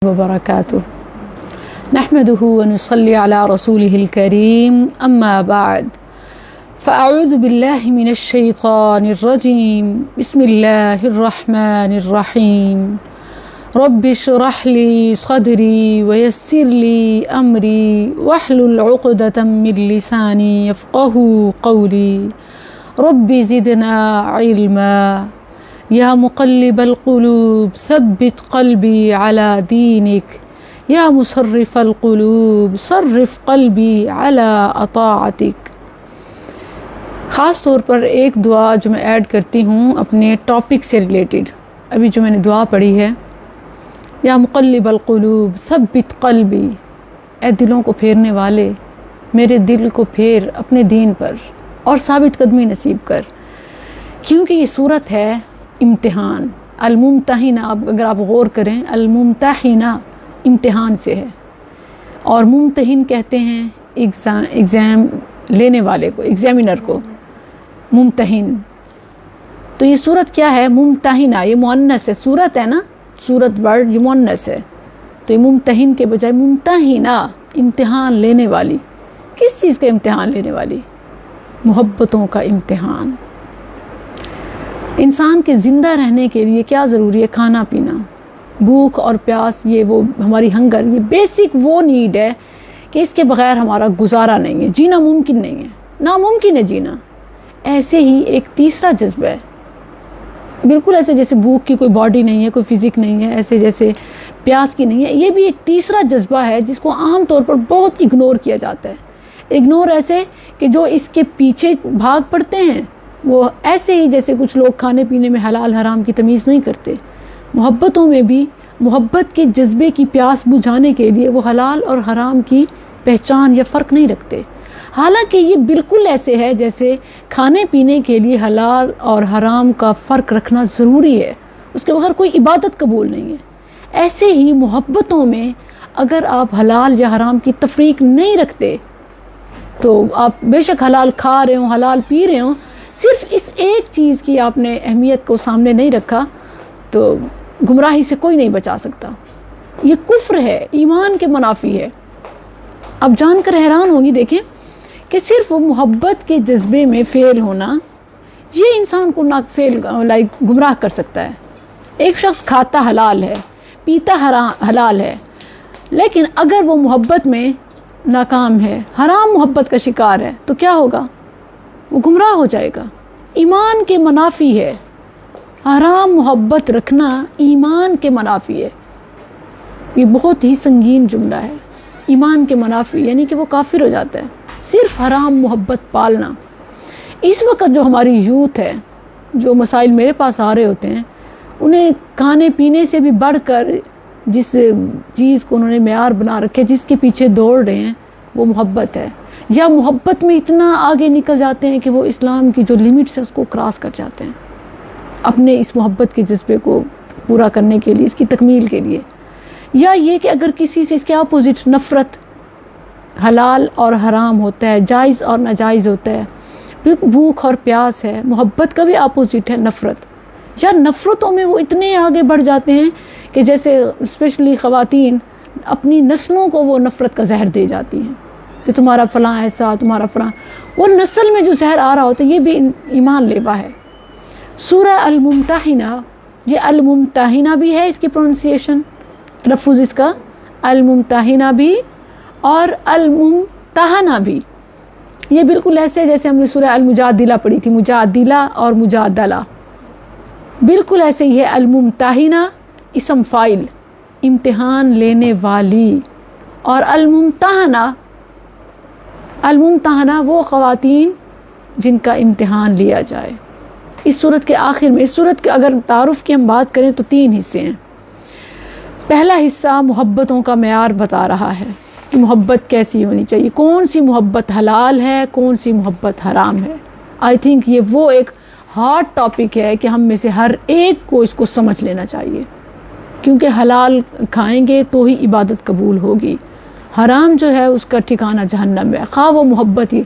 وبركاته نحمده ونصلي على رسوله الكريم أما بعد فأعوذ بالله من الشيطان الرجيم بسم الله الرحمن الرحيم رب اشرح لي صدري ويسر لي أمري واحلل عقدة من لساني يفقهوا قولي رب زدنا علما یا مقلب القلوب ثبت قلبی علی دینک یا مصرف القلوب صرف قلبی علی اطاعتک۔ خاص طور پر ایک دعا جو میں ایڈ کرتی ہوں اپنے ٹاپک سے ریلیٹڈ، ابھی جو میں نے دعا پڑھی ہے، یا مقلب القلوب ثبت قلبی، اے دلوں کو پھیرنے والے میرے دل کو پھیر اپنے دین پر اور ثابت قدمی نصیب کر، کیونکہ یہ صورت ہے امتحان۔ الممتحنہ، اگر آپ غور کریں، الممتحنہ امتحان سے ہے، اور ممتحن کہتے ہیں ایگزام لینے والے کو، ایگزامینر کو ممتحن۔ تو یہ صورت کیا ہے؟ ممتحنہ، یہ مؤنث ہے، صورت ہے نا، صورت ورڈ یہ مؤنث ہے، تو یہ ممتحن کے بجائے ممتحنہ، امتحان لینے والی۔ کس چیز کا امتحان لینے والی؟ محبتوں کا امتحان۔ انسان کے زندہ رہنے کے لیے کیا ضروری ہے؟ کھانا پینا، بھوک اور پیاس، یہ وہ ہماری ہنگر، یہ بیسک وہ نیڈ ہے کہ اس کے بغیر ہمارا گزارا نہیں ہے، جینا ممکن نہیں ہے، ناممکن ہے جینا۔ ایسے ہی ایک تیسرا جذبہ ہے، بالکل ایسے جیسے بھوک کی کوئی باڈی نہیں ہے، کوئی فزک نہیں ہے، ایسے جیسے پیاس کی نہیں ہے، یہ بھی ایک تیسرا جذبہ ہے جس کو عام طور پر بہت اگنور کیا جاتا ہے۔ اگنور ایسے کہ جو اس کے پیچھے بھاگ پڑتے ہیں وہ ایسے ہی جیسے کچھ لوگ کھانے پینے میں حلال حرام کی تمیز نہیں کرتے، محبتوں میں بھی محبت کے جذبے کی پیاس بجھانے کے لیے وہ حلال اور حرام کی پہچان یا فرق نہیں رکھتے، حالانکہ یہ بالکل ایسے ہے جیسے کھانے پینے کے لیے حلال اور حرام کا فرق رکھنا ضروری ہے، اس کے بغیر کوئی عبادت قبول نہیں ہے۔ ایسے ہی محبتوں میں اگر آپ حلال یا حرام کی تفریق نہیں رکھتے تو آپ بے شک حلال کھا رہے ہوں، حلال پی رہے ہوں، صرف اس ایک چیز کی آپ نے اہمیت کو سامنے نہیں رکھا تو گمراہی سے کوئی نہیں بچا سکتا۔ یہ کفر ہے، ایمان کے منافی ہے۔ اب جان کر حیران ہوں گی، دیکھیں کہ صرف وہ کے جذبے میں فیل ہونا یہ انسان کو گمراہ کر سکتا ہے۔ ایک شخص کھاتا حلال ہے، پیتا حلال ہے، لیکن اگر وہ محبت میں ناکام ہے، حرام محبت کا شکار ہے، تو کیا ہوگا؟ وہ گمراہ ہو جائے گا۔ ایمان کے منافی ہے، حرام محبت رکھنا ایمان کے منافی ہے۔ یہ بہت ہی سنگین جملہ ہے، ایمان کے منافی، یعنی کہ وہ کافر ہو جاتا ہے صرف حرام محبت پالنا۔ اس وقت جو ہماری یوتھ ہے، جو مسائل میرے پاس آ رہے ہوتے ہیں، انہیں کھانے پینے سے بھی بڑھ کر جس چیز کو انہوں نے معیار بنا رکھے، جس کے پیچھے دوڑ رہے ہیں، وہ محبت ہے، یا محبت میں اتنا آگے نکل جاتے ہیں کہ وہ اسلام کی جو لیمٹس ہے اس کو کراس کر جاتے ہیں اپنے اس محبت کے جذبے کو پورا کرنے کے لیے، اس کی تکمیل کے لیے۔ یا یہ کہ اگر کسی سے اس کے اپوزٹ نفرت، حلال اور حرام ہوتا ہے، جائز اور ناجائز ہوتا ہے، بھوک اور پیاس ہے، محبت کا بھی اپوزٹ ہے نفرت، یا نفرتوں میں وہ اتنے آگے بڑھ جاتے ہیں کہ جیسے اسپیشلی خواتین اپنی نسلوں کو وہ نفرت کا زہر دے جاتی ہیں کہ تمہارا فلاں ایسا، تمہارا فلاں، وہ نسل میں جو زہر آ رہا ہوتا ہے یہ بھی ایمان لیوا ہے۔ سورہ الممتحنہ، یہ الممتحنہ بھی ہے اس کی پروننسیشن، تلفظ اس کا الممتحنہ بھی اور الممتحنہ بھی، یہ بالکل ایسے جیسے ہم نے سورہ المجادلہ پڑھی تھی، مجادلہ اور مجادلہ، بالکل ایسے ہی ہے۔ الممتحنہ اسم فاعل، امتحان لینے والی، اور الممتحنہ وہ خواتین جن کا امتحان لیا جائے۔ اس صورت کے آخر میں، اس صورت کے اگر تعارف کی ہم بات کریں تو 3 حصے ہیں۔ پہلا حصہ محبتوں کا معیار بتا رہا ہے کہ محبت کیسی ہونی چاہیے، کون سی محبت حلال ہے، کون سی محبت حرام ہے۔ آئی تھنک یہ وہ ایک ہارڈ ٹاپک ہے کہ ہم میں سے ہر ایک کو اس کو سمجھ لینا چاہیے، کیونکہ حلال کھائیں گے تو ہی عبادت قبول ہوگی، حرام جو ہے اس کا ٹھکانہ جہنم ہے، خواہ وہ محبت ہی۔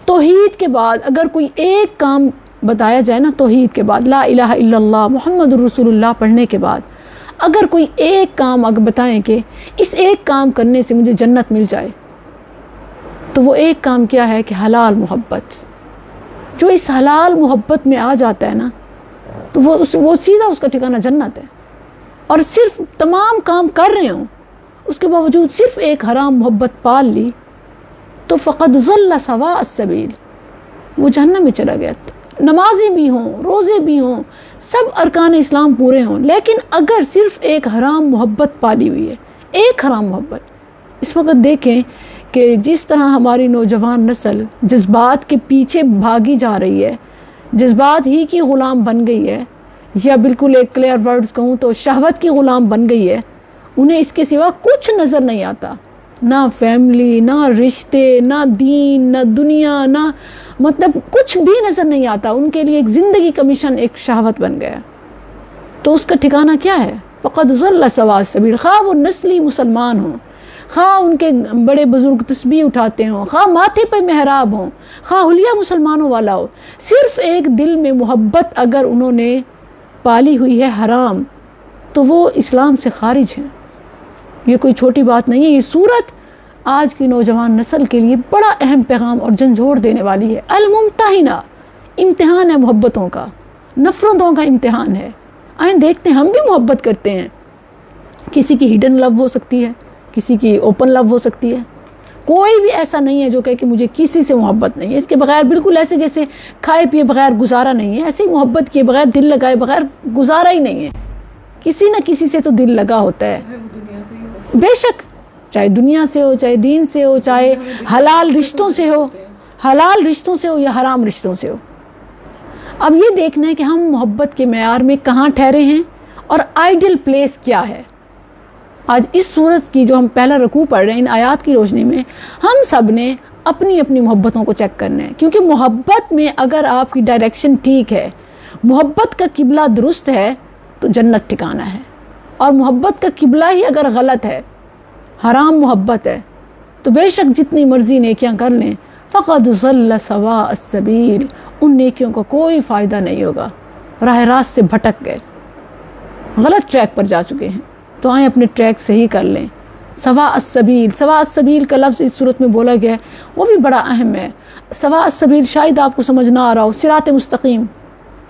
توحید کے بعد اگر کوئی ایک کام بتایا جائے نا، توحید کے بعد لا الہ الا اللہ محمد الرسول اللہ پڑھنے کے بعد اگر کوئی ایک کام اگر بتائیں کہ اس ایک کام کرنے سے مجھے جنت مل جائے، تو وہ ایک کام کیا ہے کہ حلال محبت. جو اس حلال محبت میں آ جاتا ہے نا، تو وہ سیدھا اس کا ٹھکانہ جنت ہے. اور صرف تمام کام کر رہے ہوں، اس کے باوجود صرف ایک حرام محبت پال لی، تو فقد ضل سواء السبیل، وہ جہنم میں چلا گیا. نمازیں بھی ہوں، روزے بھی ہوں، سب ارکان اسلام پورے ہوں، لیکن اگر صرف ایک حرام محبت پالی ہوئی ہے، ایک حرام محبت. اس وقت دیکھیں کہ جس طرح ہماری نوجوان نسل جذبات کے پیچھے بھاگی جا رہی ہے، جذبات ہی کی غلام بن گئی ہے، یا بالکل ایک کلیئر ورڈز کہوں تو شہوت کی غلام بن گئی ہے. انہیں اس کے سوا کچھ نظر نہیں آتا، نہ فیملی، نہ رشتے، نہ دین، نہ دنیا، نہ مطلب کچھ بھی نظر نہیں آتا. ان کے لیے ایک زندگی کا مشن ایک شہوت بن گیا. تو اس کا ٹھکانہ کیا ہے؟ فقد ضل سواء السبیل. خواہ وہ نسلی مسلمان ہوں، خواہ ان کے بڑے بزرگ تسبیح اٹھاتے ہوں، خواہ ماتھے پہ محراب ہوں، خواہ حلیہ مسلمانوں والا ہو، صرف ایک دل میں محبت اگر انہوں نے پالی ہوئی ہے حرام، تو وہ اسلام سے خارج ہیں. یہ کوئی چھوٹی بات نہیں ہے. یہ صورت آج کی نوجوان نسل کے لیے بڑا اہم پیغام اور جھنجھوڑ دینے والی ہے. الممتحنہ، امتحان ہے محبتوں کا، نفرتوں کا امتحان ہے. آئیں دیکھتے ہیں، ہم بھی محبت کرتے ہیں. کسی کی ہڈن لو ہو سکتی ہے، کسی کی اوپن لو ہو سکتی ہے. کوئی بھی ایسا نہیں ہے جو کہے کہ مجھے کسی سے محبت نہیں ہے. اس کے بغیر بالکل ایسے جیسے کھائے پیے بغیر گزارا نہیں ہے، ایسے ہی محبت کیے بغیر، دل لگائے بغیر گزارا ہی نہیں ہے. کسی نہ کسی سے تو دل لگا ہوتا ہے، بے شک، چاہے دنیا سے ہو، چاہے دین سے ہو، چاہے حلال رشتوں سے ہو، حلال رشتوں سے ہو یا حرام رشتوں سے ہو. اب یہ دیکھنا ہے کہ ہم محبت کے معیار میں کہاں ٹھہرے ہیں اور آئیڈل پلیس کیا ہے. آج اس سورت کی جو ہم پہلا رکوع پڑھ رہے ہیں، ان آیات کی روشنی میں ہم سب نے اپنی اپنی محبتوں کو چیک کرنا ہے. کیونکہ محبت میں اگر آپ کی ڈائریکشن ٹھیک ہے، محبت کا قبلہ درست ہے، تو جنت ٹھکانہ ہے. اور محبت کا قبلہ ہی اگر غلط ہے، حرام محبت ہے، تو بے شک جتنی مرضی نیکیاں کر لیں، فقد ضل سواء السبیل، ان نیکیوں کا کوئی فائدہ نہیں ہوگا. راہ راست سے بھٹک گئے، غلط ٹریک پر جا چکے ہیں. تو آئیں اپنے ٹریک صحیح کر لیں. سواء السبیل، سواء السبیل کا لفظ اس صورت میں بولا گیا ہے، وہ بھی بڑا اہم ہے. سواء السبیل شاید آپ کو سمجھ نہ آ رہا ہو، صراط مستقیم،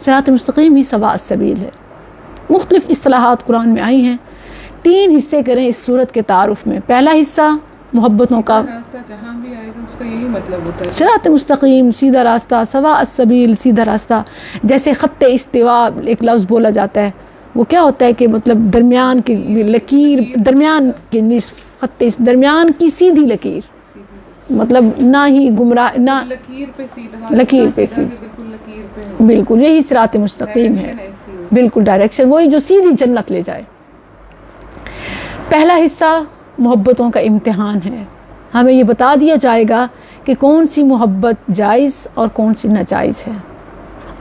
صراط مستقیم ہی سواء السبیل ہے. مختلف اصطلاحات قرآن میں آئی ہیں. 3 حصے کریں اس صورت کے تعارف میں. پہلا حصہ محبتوں کا، جہاں بھی آئے گا اس کا یہی مطلب ہوتا ہے، صراط مستقیم، سیدھا راستہ، سواء السبیل، سیدھا راستہ. جیسے خط استوا ایک لفظ بولا جاتا ہے، وہ کیا ہوتا ہے کہ مطلب درمیان کی لکیر، درمیان کی نصف، خط درمیان کی سیدھی لکیر، مطلب نہ ہی گمراہ، نہ لکیر پہ سیدھا، لکیر پہ سیدھا، بالکل لکیر پہ، بالکل یہی صراط مستقیم ہے. بالکل ڈائریکشن وہی جو سیدھی جنت لے جائے. پہلا حصہ محبتوں کا امتحان ہے. ہمیں یہ بتا دیا جائے گا کہ کون سی محبت جائز اور کون سی ناجائز ہے،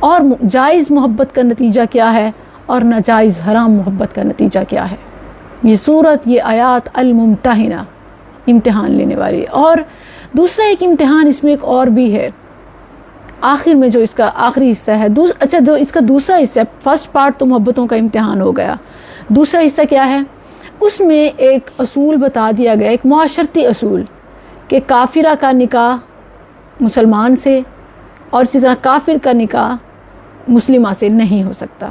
اور جائز محبت کا نتیجہ کیا ہے اور ناجائز حرام محبت کا نتیجہ کیا ہے. یہ صورت، یہ آیات الممتحنہ، امتحان لینے والی. اور دوسرا ایک امتحان اس میں ایک اور بھی ہے، آخر میں جو اس کا آخری حصہ ہے. اچھا، جو اس کا دوسرا حصہ ہے، فرسٹ پارٹ تو محبتوں کا امتحان ہو گیا، دوسرا حصہ کیا ہے؟ اس میں ایک اصول بتا دیا گیا، ایک معاشرتی اصول، کہ کافرہ کا نکاح مسلمان سے اور اسی طرح کافر کا نکاح مسلمہ سے نہیں ہو سکتا.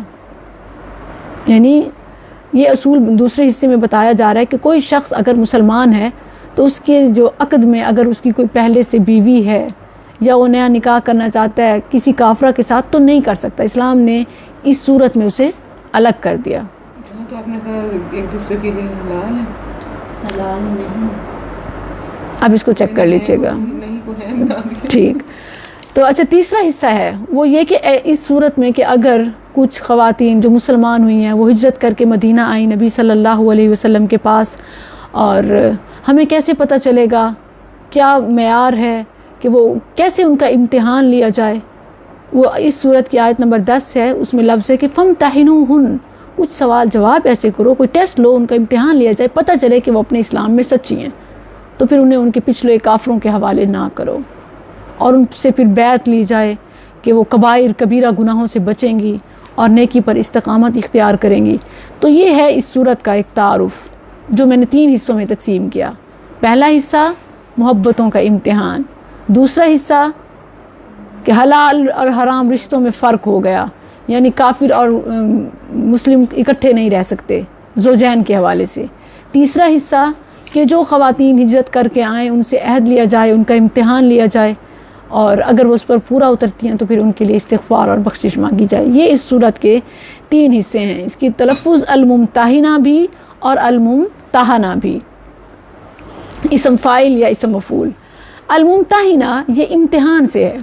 یعنی یہ اصول دوسرے حصے میں بتایا جا رہا ہے کہ کوئی شخص اگر مسلمان ہے تو اس کے جو عقد میں اگر اس کی کوئی پہلے سے بیوی ہے یا وہ نیا نکاح کرنا چاہتا ہے کسی کافرہ کے ساتھ تو نہیں کر سکتا. اسلام نے اس صورت میں اسے الگ کر دیا. تو آپ نے کہا ایک دوسرے کے لیے حلال ہے، حلال نہیں. اب اس کو چیک کر لیجیے گا. ٹھیک. تو اچھا، تیسرا حصہ ہے وہ یہ کہ اس صورت میں کہ اگر کچھ خواتین جو مسلمان ہوئی ہیں وہ ہجرت کر کے مدینہ آئیں نبی صلی اللہ علیہ وسلم کے پاس، اور ہمیں کیسے پتہ چلے گا، کیا معیار ہے کہ وہ کیسے ان کا امتحان لیا جائے؟ وہ اس صورت کی آیت نمبر 10 ہے، اس میں لفظ ہے کہ فامتحنوہن، کچھ سوال جواب ایسے کرو، کوئی ٹیسٹ لو، ان کا امتحان لیا جائے، پتہ چلے کہ وہ اپنے اسلام میں سچی ہیں. تو پھر انہیں ان کے پچھلے کافروں کے حوالے نہ کرو، اور ان سے پھر بیعت لی جائے کہ وہ کبائر کبیرہ گناہوں سے بچیں گی اور نیکی پر استقامت اختیار کریں گی. تو یہ ہے اس صورت کا ایک تعارف جو میں نے 3 حصوں میں تقسیم کیا. پہلا حصہ محبتوں کا امتحان، دوسرا حصہ کہ حلال اور حرام رشتوں میں فرق ہو گیا، یعنی کافر اور مسلم اکٹھے نہیں رہ سکتے زوجین کے حوالے سے، تیسرا حصہ کہ جو خواتین ہجرت کر کے آئیں ان سے عہد لیا جائے، ان کا امتحان لیا جائے، اور اگر وہ اس پر پورا اترتی ہیں تو پھر ان کے لیے استغفار اور بخشش مانگی جائے. یہ اس صورت کے 3 حصے ہیں. اس کی تلفظ الممتحنہ بھی اور الممتحنہ بھی، اسم فاعل یا اسم مفعول. الممتحنہ یہ امتحان سے ہے.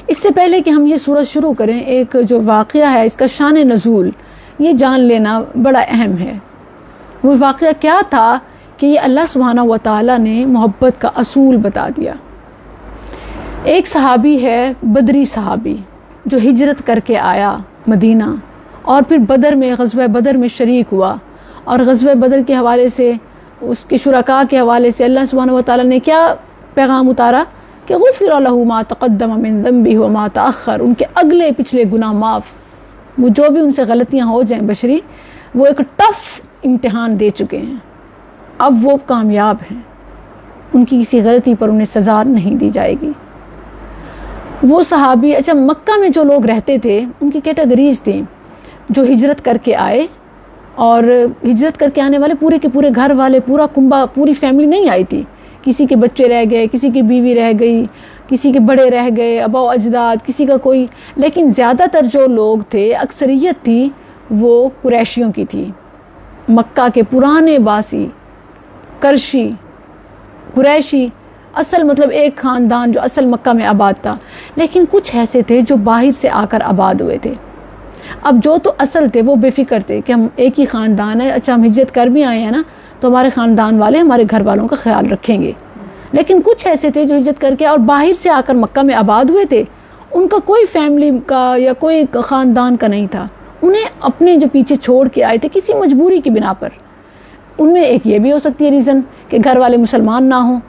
اس سے پہلے کہ ہم یہ سورت شروع کریں، ایک جو واقعہ ہے اس کا شان نزول یہ جان لینا بڑا اہم ہے. وہ واقعہ کیا تھا کہ یہ اللہ سبحانہ و تعالیٰ نے محبت کا اصول بتا دیا. ایک صحابی ہے بدری صحابی جو ہجرت کر کے آیا مدینہ، اور پھر بدر میں غزوہ بدر میں شریک ہوا، اور غزوہ بدر کے حوالے سے اس کے شرکاء کے حوالے سے اللہ سبحانہ و تعالیٰ نے کیا پیغام اتارا کہ غفر لہ ما تقدم من ذنبہ وما تأخر، ان کے اگلے پچھلے گناہ معاف. وہ جو بھی ان سے غلطیاں ہو جائیں بشری، وہ ایک ٹف امتحان دے چکے ہیں، اب وہ کامیاب ہیں، ان کی کسی غلطی پر انہیں سزا نہیں دی جائے گی. وہ صحابی، اچھا مکہ میں جو لوگ رہتے تھے ان کی کیٹیگریز تھیں جو ہجرت کر کے آئے، اور ہجرت کر کے آنے والے پورے کے پورے گھر والے، پورا کنبہ، پوری فیملی نہیں آئی تھی. کسی کے بچے رہ گئے، کسی کی بیوی رہ گئی، کسی کے بڑے رہ گئے، آبا و اجداد، کسی کا کوئی، لیکن زیادہ تر جو لوگ تھے، اکثریت تھی وہ قریشیوں کی تھی. مکہ کے پرانے باسی، کرشی، قریشی، اصل مطلب ایک خاندان جو اصل مکہ میں آباد تھا. لیکن کچھ ایسے تھے جو باہر سے آ کر آباد ہوئے تھے. اب جو تو اصل تھے وہ بے فکر تھے کہ ہم ایک ہی خاندان ہے، اچھا ہم ہجرت کر بھی آئے ہیں نا تو ہمارے خاندان والے ہمارے گھر والوں کا خیال رکھیں گے. لیکن کچھ ایسے تھے جو ہجرت کر کے اور باہر سے آ کر مکہ میں آباد ہوئے تھے، ان کا کوئی فیملی کا یا کوئی خاندان کا نہیں تھا، انہیں اپنے جو پیچھے چھوڑ کے آئے تھے کسی مجبوری کی بنا پر. ان میں ایک یہ بھی ہو سکتی ہے ریزن کہ گھر والے مسلمان نہ ہوں،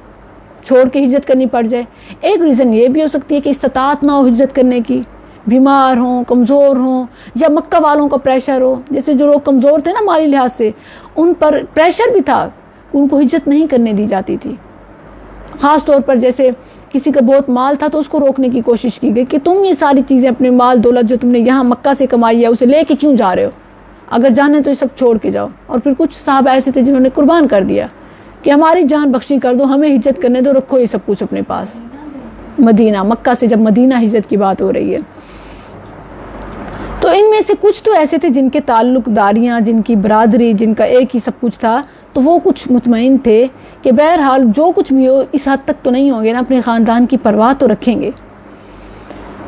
چھوڑ کے ہجرت کرنی پڑ جائے. ایک ریزن یہ بھی ہو سکتی ہے کہ استطاعت نہ ہو ہجرت کرنے کی، بیمار ہوں، کمزور ہوں، یا مکہ والوں کا پریشر ہو. جیسے جو لوگ کمزور تھے نا مالی لحاظ سے، ان پر پریشر بھی تھا کہ ان کو ہجرت نہیں کرنے دی جاتی تھی. خاص طور پر جیسے کسی کا بہت مال تھا تو اس کو روکنے کی کوشش کی گئی کہ تم یہ ساری چیزیں، اپنے مال دولت جو تم نے یہاں مکہ سے کمائی ہے اسے لے کے کیوں جا رہے ہو، اگر جانا ہے تو یہ سب چھوڑ کے جاؤ. اور پھر کچھ صحابہ ایسے تھے جنہوں نے قربان کر دیا کہ ہماری جان بخشی کر دو، ہمیں ہجرت کرنے دو، رکھو یہ سب کچھ اپنے پاس. مدینہ، مکہ سے جب مدینہ ہجرت کی بات ہو رہی ہے تو ان میں سے کچھ تو ایسے تھے جن کے تعلق داریاں، جن کی برادری، جن کا ایک ہی سب کچھ تھا، تو وہ کچھ مطمئن تھے کہ بہرحال جو کچھ بھی ہو اس حد تک تو نہیں ہوں گے نا، اپنے خاندان کی پرواہ تو رکھیں گے.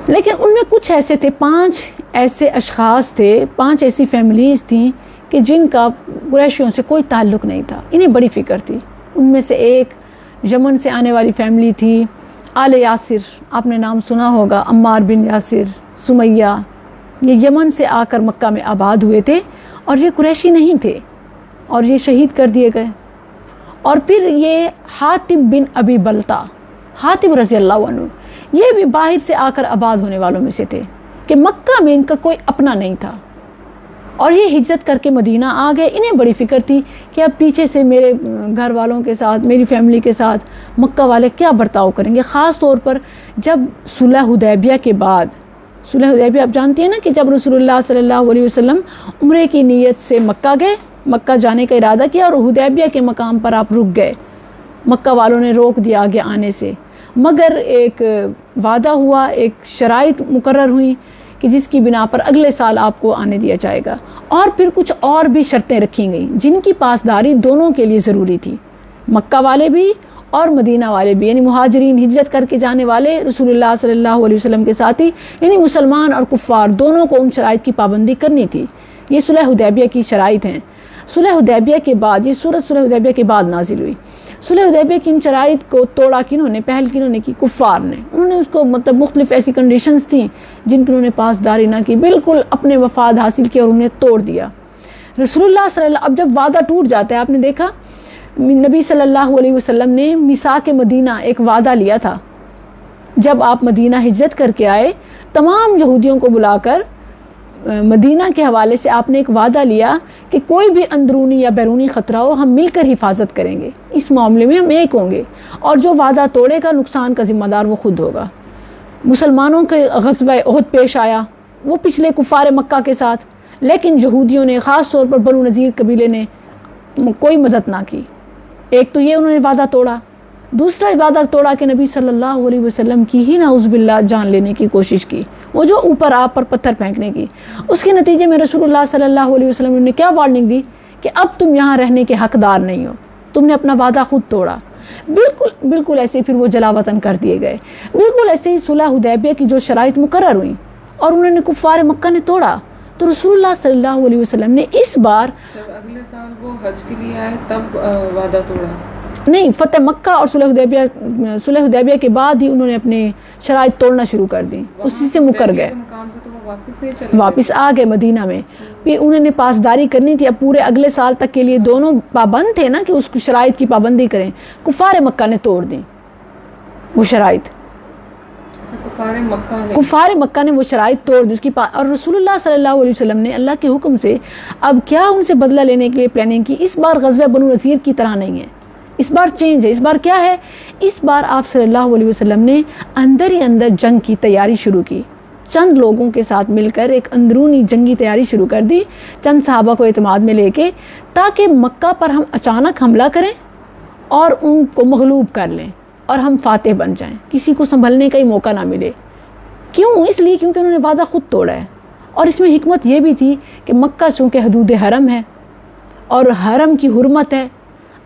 لیکن ان میں کچھ ایسے تھے، 5 ایسے اشخاص تھے، 5 ایسی فیملیز تھیں کہ جن کا قریشیوں سے کوئی تعلق نہیں تھا، انہیں بڑی فکر تھی. ان میں سے ایک یمن سے آنے والی فیملی تھی، آل یاسر، آپ نے نام سنا ہوگا، عمار بن یاسر، سمیہ. یہ یمن سے آ کر مکہ میں آباد ہوئے تھے اور یہ قریشی نہیں تھے اور یہ شہید کر دیے گئے. اور پھر یہ حاتب بن ابی بلتا، حاتب رضی اللہ عنہ، یہ بھی باہر سے آ کر آباد ہونے والوں میں سے تھے کہ مکہ میں ان کا کوئی اپنا نہیں تھا اور یہ ہجرت کر کے مدینہ آ گئے. انہیں بڑی فکر تھی کہ اب پیچھے سے میرے گھر والوں کے ساتھ، میری فیملی کے ساتھ مکہ والے کیا برتاؤ کریں گے. خاص طور پر جب صلح حدیبیہ کے بعد، صلح حدیبیہ آپ جانتی ہیں نا کہ جب رسول اللہ صلی اللہ علیہ وسلم عمرے کی نیت سے مکہ گئے، مکہ جانے کا ارادہ کیا اور حدیبیہ کے مقام پر آپ رک گئے، مکہ والوں نے روک دیا آگے آنے سے. مگر ایک وعدہ ہوا، ایک شرائط مقرر ہوئی کہ جس کی بنا پر اگلے سال آپ کو آنے دیا جائے گا. اور پھر کچھ اور بھی شرطیں رکھی گئیں جن کی پاسداری دونوں کے لیے ضروری تھی، مکہ والے بھی اور مدینہ والے بھی، یعنی مہاجرین ہجرت کر کے جانے والے رسول اللہ صلی اللہ علیہ وسلم کے ساتھی، یعنی مسلمان اور کفار دونوں کو ان شرائط کی پابندی کرنی تھی. یہ صلح حدیبیہ کی شرائط ہیں. صلح حدیبیہ کے بعد، یہ سورۃ صلح حدیبیہ کے بعد نازل ہوئی. صلح حدیبیہ کی ان شرائط کو توڑا کنہوں نے، پہل کنہوں نے کی؟ کفار نے. انہوں نے اس کو مطلب مختلف ایسی کنڈیشنز تھیں جن کی انہوں نے پاسداری نہ کی، بالکل اپنے مفاد حاصل کیا اور انہیں توڑ دیا. رسول اللہ صلی اللہ، اب جب وعدہ ٹوٹ جاتا ہے، آپ نے دیکھا نبی صلی اللہ علیہ وسلم نے میثاق مدینہ ایک وعدہ لیا تھا. جب آپ مدینہ ہجرت کر کے آئے، تمام یہودیوں کو بلا کر مدینہ کے حوالے سے آپ نے ایک وعدہ لیا کہ کوئی بھی اندرونی یا بیرونی خطرہ ہو ہم مل کر حفاظت کریں گے، اس معاملے میں ہم ایک ہوں گے، اور جو وعدہ توڑے گا نقصان کا ذمہ دار وہ خود ہوگا۔ مسلمانوں کے غزوہ احد پیش آیا، وہ پچھلے کفار مکہ کے ساتھ، لیکن یہودیوں نے خاص طور پر بنو نذیر قبیلے نے کوئی مدد نہ کی۔ ایک تو یہ انہوں نے وعدہ توڑا، دوسرا وعدہ توڑا کہ نبی صلی اللہ علیہ وسلم کی ہی نعوذ باللہ جان لینے کی کوشش کی، وہ جو اوپر آپ پر پتھر پھینکنے کی۔ اس کے نتیجے میں رسول اللہ صلی اللہ علیہ وسلم نے کیا وارننگ دی کہ اب تم یہاں رہنے کے حقدار نہیں ہو، تم نے اپنا وعدہ خود توڑا۔ بالکل ایسے پھر وہ جلا وطن کر دیے گئے۔ بالکل ایسے ہی صلح حدیبیہ کی جو شرائط مقرر ہوئیں اور انہوں نے کفار مکہ نے توڑا، تو رسول اللہ صلی اللہ علیہ وسلم نے اس بار جب اگلے سال وہ حج کے لیے آئے تب وعدہ توڑا؟ نہیں، فتح مکہ اور صلح حدیبیہ کے بعد ہی انہوں نے اپنے شرائط توڑنا شروع کر دی، اسی سے مکر گئے، واپس آ گئے مدینہ میں۔ پھر انہوں نے پاسداری کرنی تھی، اب پورے اگلے سال تک کے لیے دونوں پابند تھے نا کہ اس شرائط کی پابندی کریں۔ کفار مکہ نے توڑ دی وہ شرائط، کفار مکہ نے وہ شرائط توڑ دی اس کی اور رسول اللہ صلی اللہ علیہ وسلم نے اللہ کے حکم سے اب کیا ان سے بدلہ لینے کے لیے پلاننگ کی۔ اس بار غزوہ بنو نذیر کی طرح نہیں ہے، اس بار چینج ہے۔ اس بار کیا ہے؟ اس بار آپ صلی اللہ علیہ وسلم نے اندر ہی اندر جنگ کی تیاری شروع کی، چند لوگوں کے ساتھ مل کر ایک اندرونی جنگی تیاری شروع کر دی، چند صحابہ کو اعتماد میں لے کے، تاکہ مکہ پر ہم اچانک حملہ کریں اور ان کو مغلوب کر لیں اور ہم فاتح بن جائیں، کسی کو سنبھلنے کا ہی موقع نہ ملے۔ کیوں؟ اس لیے کیونکہ انہوں نے وعدہ خود توڑا ہے، اور اس میں حکمت یہ بھی تھی کہ مکہ چونکہ حدود حرم ہے اور حرم کی حرمت ہے،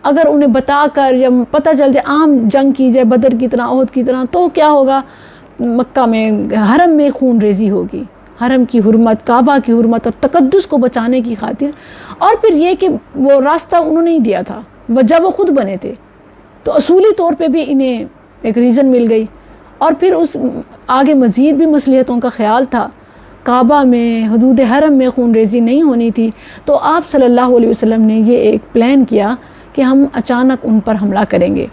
اگر انہیں بتا کر یا پتہ چل جائے عام جنگ کی جائے بدر کی طرح احد کی طرح، تو کیا ہوگا؟ مکہ میں حرم میں خون ریزی ہوگی۔ حرم کی حرمت، کعبہ کی حرمت اور تقدس کو بچانے کی خاطر، اور پھر یہ کہ وہ راستہ انہوں نے ہی دیا تھا، وجہ وہ خود بنے تھے، تو اصولی طور پہ بھی انہیں ایک ریزن مل گئی۔ اور پھر اس آگے مزید بھی مصلحتوں کا خیال تھا، کعبہ میں حدود حرم میں خون ریزی نہیں ہونی تھی، تو آپ صلی اللہ علیہ وسلم نے یہ ایک پلان کیا کہ ہم اچانک ان پر حملہ کریں گے۔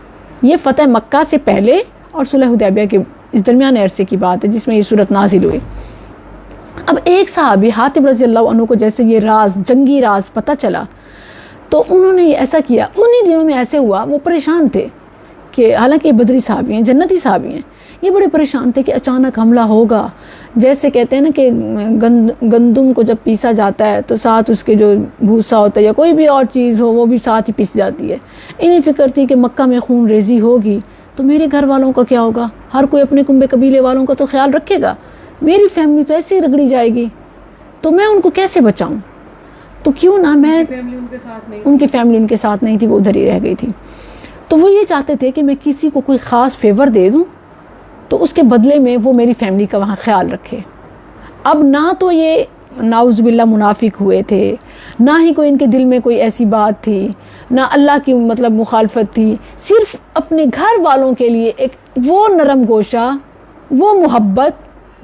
یہ فتح مکہ سے پہلے اور صلح حدیبیہ کے اس درمیان عرصے کی بات ہے جس میں یہ صورت نازل ہوئی۔ اب ایک صحابی حاتب رضی اللہ عنہ کو جیسے یہ راز، جنگی راز پتہ چلا، تو انہوں نے ایسا کیا، انہی دنوں میں ایسے ہوا، وہ پریشان تھے کہ حالانکہ یہ بدری صحابی ہیں، جنتی صحابی ہیں، یہ بڑے پریشان تھے کہ اچانک حملہ ہوگا۔ جیسے کہتے ہیں نا کہ گندم کو جب پیسا جاتا ہے تو ساتھ اس کے جو بھوسا ہوتا ہے یا کوئی بھی اور چیز ہو وہ بھی ساتھ ہی پیس جاتی ہے۔ انہیں فکر تھی کہ مکہ میں خون ریزی ہوگی تو میرے گھر والوں کا کیا ہوگا؟ ہر کوئی اپنے کنبے قبیلے والوں کا تو خیال رکھے گا، میری فیملی تو ایسے ہی رگڑی جائے گی، تو میں ان کو کیسے بچاؤں؟ تو کیوں نہ میں، ان کی فیملی ان کے ساتھ نہیں تھی، وہ ادھر ہی رہ گئی تھی، تو وہ یہ چاہتے تھے کہ میں کسی کو کوئی خاص فیور دے دوں تو اس کے بدلے میں وہ میری فیملی کا وہاں خیال رکھے۔ اب نہ تو یہ نعوذ باللہ منافق ہوئے تھے، نہ ہی کوئی ان کے دل میں کوئی ایسی بات تھی، نہ اللہ کی مطلب مخالفت تھی، صرف اپنے گھر والوں کے لیے ایک وہ نرم گوشہ، وہ محبت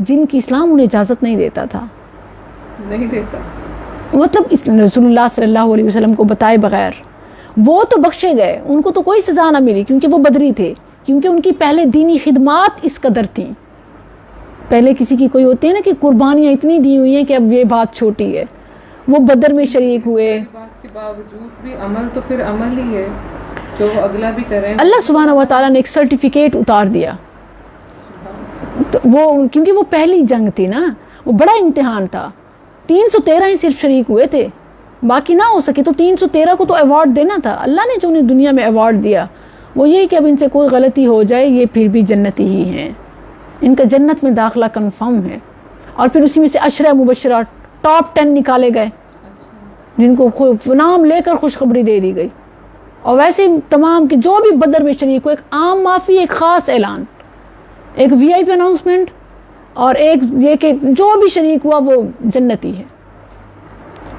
جن کی اسلام انہیں اجازت نہیں دیتا تھا، نہیں دیتا، مطلب رسول اللہ صلی اللہ علیہ وسلم کو بتائے بغیر وہ تو بخشے گئے، ان کو تو کوئی سزا نہ ملی کیونکہ وہ بدری تھے، کیونکہ ان کی پہلے دینی خدمات اس قدر تھیں۔ پہلے کسی کی کوئی ہوتی ہے نا کہ قربانیاں اتنی دی ہوئی ہیں کہ اب یہ بات چھوٹی ہے، وہ بدر میں شریک ہوئے۔ بات کے باوجود بھی عمل تو پھر عمل ہی ہے جو اگلا بھی کریں۔ اللہ سبحانہ و تعالیٰ نے ایک سرٹیفکیٹ اتار دیا، تو وہ کیونکہ وہ پہلی جنگ تھی نا، وہ بڑا امتحان تھا، 313 ہی صرف شریک ہوئے تھے، باقی نہ ہو سکے، تو 313 کو تو ایوارڈ دینا تھا۔ اللہ نے جو انہیں دنیا میں ایوارڈ دیا وہ یہی کہ اب ان سے کوئی غلطی ہو جائے یہ پھر بھی جنتی ہی ہیں، ان کا جنت میں داخلہ کنفرم ہے۔ اور پھر اسی میں سے عشرہ مبشرہ ٹاپ 10 نکالے گئے جن کو نام لے کر خوشخبری دے دی گئی، اور ویسے تمام کہ جو بھی بدر میں شریک ہو، ایک عام معافی، ایک خاص اعلان، ایک VIP اناؤنسمنٹ، اور ایک یہ کہ جو بھی شریک ہوا وہ جنتی ہے۔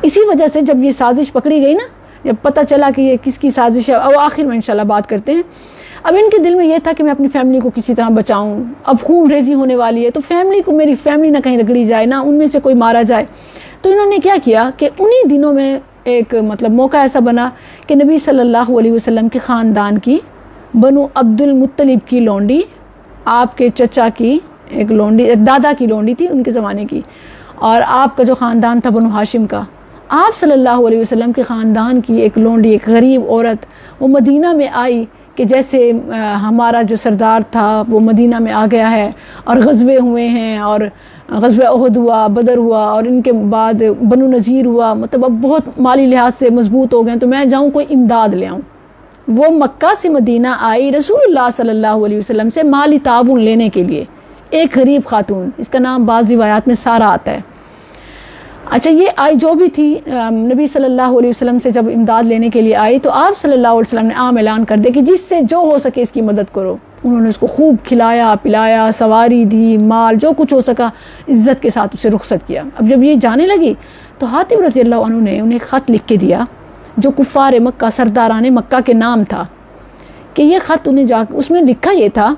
اسی وجہ سے جب یہ سازش پکڑی گئی نا، جب پتہ چلا کہ یہ کس کی سازش ہے، اور آخر میں انشاءاللہ بات کرتے ہیں، اب ان کے دل میں یہ تھا کہ میں اپنی فیملی کو کسی طرح بچاؤں، اب خون ریزی ہونے والی ہے تو فیملی کو، میری فیملی نہ کہیں رگڑی جائے، نہ ان میں سے کوئی مارا جائے۔ تو انہوں نے کیا کیا کہ انہی دنوں میں ایک مطلب موقع ایسا بنا کہ نبی صلی اللہ علیہ وسلم کے خاندان کی بنو عبد المطلب کی لونڈی، آپ کے چچا کی ایک لونڈی، دادا کی لونڈی تھی ان کے زمانے کی، اور آپ کا جو خاندان تھا بنو ہاشم کا، آپ صلی اللہ علیہ وسلم کے خاندان کی ایک لونڈی، ایک غریب عورت وہ مدینہ میں آئی کہ جیسے ہمارا جو سردار تھا وہ مدینہ میں آ گیا ہے اور غزوے ہوئے ہیں، اور غزوہ احد ہوا، بدر ہوا، اور ان کے بعد بنو نذیر ہوا، مطلب اب بہت مالی لحاظ سے مضبوط ہو گئے، تو میں جاؤں کوئی امداد لے آؤں۔ وہ مکہ سے مدینہ آئی رسول اللہ صلی اللہ علیہ وسلم سے مالی تعاون لینے کے لیے، ایک غریب خاتون، اس کا نام بعض روایات میں سارہ آتا ہے۔ اچھا یہ آئی جو بھی تھی، نبی صلی اللہ علیہ وسلم سے جب امداد لینے کے لیے آئی تو آپ صلی اللہ علیہ وسلم نے عام اعلان کر دیا کہ جس سے جو ہو سکے اس کی مدد کرو۔ انہوں نے اس کو خوب کھلایا پلایا، سواری دی، مال جو کچھ ہو سکا عزت کے ساتھ اسے رخصت کیا۔ اب جب یہ جانے لگی تو حاتب رضی اللہ عنہ نے انہیں خط لکھ کے دیا جو کفار مکہ، سرداران مکہ کے نام تھا، کہ یہ خط انہیں جا کے اس میں لکھا یہ تھا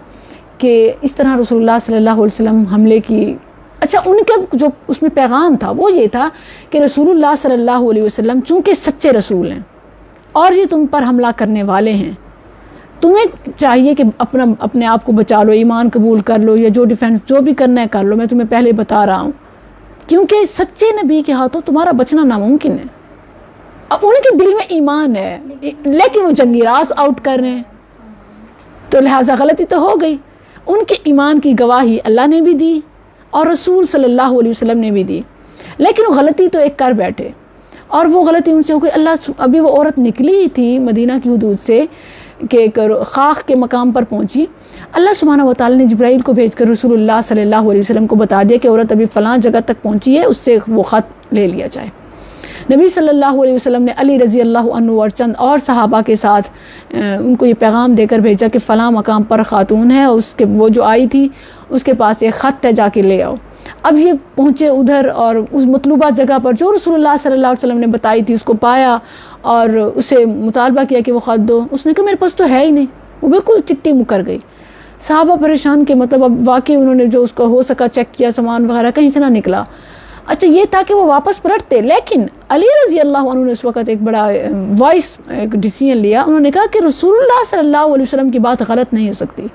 کہ اس طرح رسول اللہ صلی اللہ علیہ وسلم حملے کی، اچھا ان کا جو اس میں پیغام تھا وہ یہ تھا کہ رسول اللہ صلی اللہ علیہ وسلم چونکہ سچے رسول ہیں اور یہ تم پر حملہ کرنے والے ہیں، تمہیں چاہیے کہ اپنے آپ کو بچا لو، ایمان قبول کر لو، یا جو ڈیفینس جو بھی کرنا ہے کر لو، میں تمہیں پہلے بتا رہا ہوں، کیونکہ سچے نبی کے ہاتھوں تمہارا بچنا ناممکن ہے۔ اب ان کے دل میں ایمان ہے لیکن وہ جنگی راز آؤٹ کر رہے ہیں، تو لہٰذا غلطی تو ہو گئی۔ ان کے ایمان کی گواہی اللہ نے بھی دی اور رسول صلی اللہ علیہ وسلم نے بھی دی، لیکن وہ غلطی تو ایک کر بیٹھے، اور وہ غلطی ان سے ہو گئی۔ اللہ ابھی وہ عورت نکلی ہی تھی مدینہ کی حدود سے کہ خاک کے مقام پر پہنچی، اللہ سبحانہ و تعالیٰ نے جبرائیل کو بھیج کر رسول اللہ صلی اللہ علیہ وسلم کو بتا دیا کہ عورت ابھی فلاں جگہ تک پہنچی ہے، اس سے وہ خط لے لیا جائے۔ نبی صلی اللہ علیہ وسلم نے علی رضی اللہ عنہ اور چند اور صحابہ کے ساتھ ان کو یہ پیغام دے کر بھیجا کہ فلاں مقام پر خاتون ہے، اس کے وہ جو آئی تھی اس کے پاس ایک خط ہے، جا کے لے آؤ۔ اب یہ پہنچے ادھر اور اس مطلوبہ جگہ پر جو رسول اللہ صلی اللہ علیہ وسلم نے بتائی تھی اس کو پایا اور اسے مطالبہ کیا کہ وہ خط دو۔ اس نے کہا میرے پاس تو ہے ہی نہیں، وہ بالکل چٹی مکر گئی۔ صحابہ پریشان کہ مطلب اب واقعی انہوں نے جو اس کو ہو سکا چیک کیا، سامان وغیرہ کہیں سے نہ نکلا۔ اچھا یہ تھا کہ وہ واپس پلٹتے، لیکن علی رضی اللہ عنہ نے اس وقت ایک بڑا وائس ایک ڈیسیژن لیا، انہوں نے کہا کہ رسول اللہ صلی اللہ علیہ وسلم کی بات غلط نہیں ہو سکتی،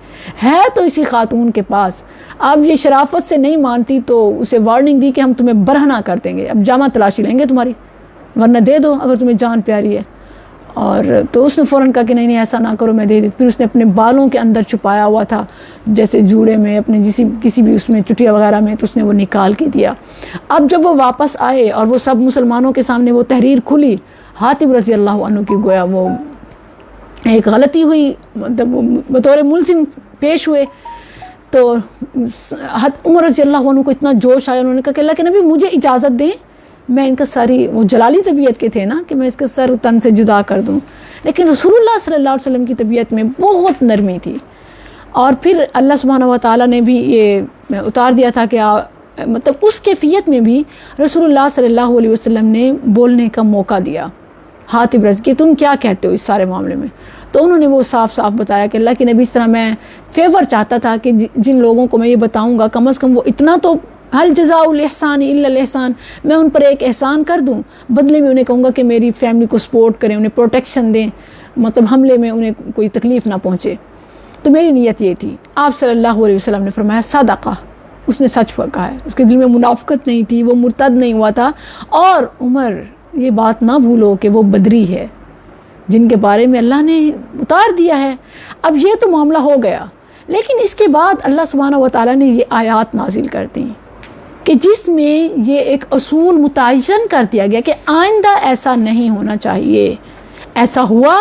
ہے تو اسی خاتون کے پاس، اب یہ شرافت سے نہیں مانتی تو اسے وارننگ دی کہ ہم تمہیں برہنہ کر دیں گے، اب جامع تلاشی لیں گے تمہاری، ورنہ دے دو اگر تمہیں جان پیاری ہے۔ اور تو اس نے فوراً کہا کہ نہیں ایسا نہ کرو، میں دے دی۔ پھر اس نے اپنے بالوں کے اندر چھپایا ہوا تھا جیسے جوڑے میں، اپنے کسی بھی اس میں چٹیا وغیرہ میں، تو اس نے وہ نکال کے دیا۔ اب جب وہ واپس آئے اور وہ سب مسلمانوں کے سامنے وہ تحریر کھلی، حاتب رضی اللہ عنہ کی گویا وہ ایک غلطی ہوئی، مطلب وہ بطور ملزم پیش ہوئے، تو عمر رضی اللہ عنہ کو اتنا جوش آیا، انہوں نے کہا کہ اللہ کے نبی مجھے اجازت دیں، میں ان کا ساری، وہ جلالی طبیعت کے تھے نا، کہ میں اس کا سر تن سے جدا کر دوں، لیکن رسول اللہ صلی اللہ علیہ وسلم کی طبیعت میں بہت نرمی تھی۔ اور پھر اللہ سبحانہ و تعالیٰ نے بھی یہ اتار دیا تھا کہ مطلب اس کیفیت میں بھی رسول اللہ صلی اللہ علیہ وسلم نے بولنے کا موقع دیا حاتب رضی کہ تم کیا کہتے ہو اس سارے معاملے میں، تو انہوں نے وہ صاف صاف بتایا کہ اللہ کے نبی اس طرح میں فیور چاہتا تھا کہ جن لوگوں کو میں یہ بتاؤں گا کم از کم وہ اتنا تو حل جزاء الاحسان الا الاحسان، میں ان پر ایک احسان کر دوں، بدلے میں انہیں کہوں گا کہ میری فیملی کو سپورٹ کریں، انہیں پروٹیکشن دیں، مطلب حملے میں انہیں کوئی تکلیف نہ پہنچے۔ تو میری نیت یہ تھی۔ آپ صلی اللہ علیہ وسلم نے فرمایا صدقہ، اس نے سچ کہا ہے، اس کے دل میں منافقت نہیں تھی، وہ مرتد نہیں ہوا تھا۔ اور عمر یہ بات نہ بھولو کہ وہ بدری ہے جن کے بارے میں اللہ نے اتار دیا ہے۔ اب یہ تو معاملہ ہو گیا، لیکن اس کے بعد اللہ سبحانہ و تعالیٰ نے یہ آیات نازل کر دیں کہ جس میں یہ ایک اصول متعین کر دیا گیا کہ آئندہ ایسا نہیں ہونا چاہیے، ایسا ہوا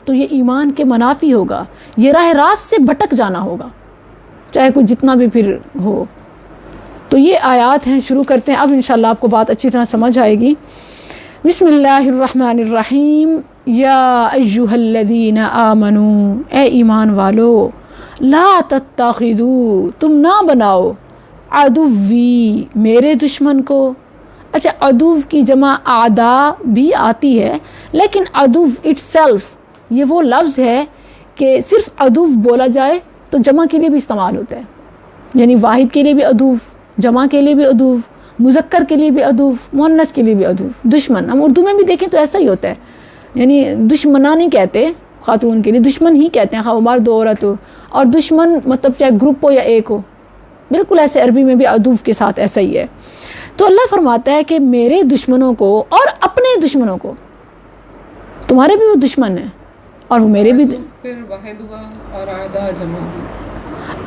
تو یہ ایمان کے منافی ہوگا، یہ راہ راست سے بھٹک جانا ہوگا، چاہے کوئی جتنا بھی پھر ہو۔ تو یہ آیات ہیں، شروع کرتے ہیں۔ اب انشاءاللہ آپ کو بات اچھی طرح سمجھ آئے گی۔ بسم اللہ الرحمن الرحیم۔ یا ایہا الذین آمنوا، اے ایمان والو، لا تتخذوا، تم نہ بناؤ، عدوی، میرے دشمن کو۔ اچھا عدو کی جمع اعداء بھی آتی ہے، لیکن عدو اٹ سیلف یہ وہ لفظ ہے کہ صرف عدو بولا جائے تو جمع کے لیے بھی استعمال ہوتا ہے، یعنی واحد کے لیے بھی عدو، جمع کے لیے بھی عدو، مذکر کے لیے بھی عدو، مؤنث کے لیے بھی عدو۔ دشمن ہم اردو میں بھی دیکھیں تو ایسا ہی ہوتا ہے، یعنی دشمنہ نہیں کہتے خاتون کے لیے، دشمن ہی کہتے ہیں، خواہ مرد ہو عورت ہو، اور دشمن مطلب چاہے گروپ ہو یا ایک ہو، بالکل ایسے عربی میں بھی عدو کے ساتھ ایسا ہی ہے۔ تو اللہ فرماتا ہے کہ میرے دشمنوں کو اور اپنے دشمنوں کو، تمہارے بھی وہ دشمن ہیں اور وہ میرے بھی. پھر واحد ہوا اور اعداء جمع ہوئی.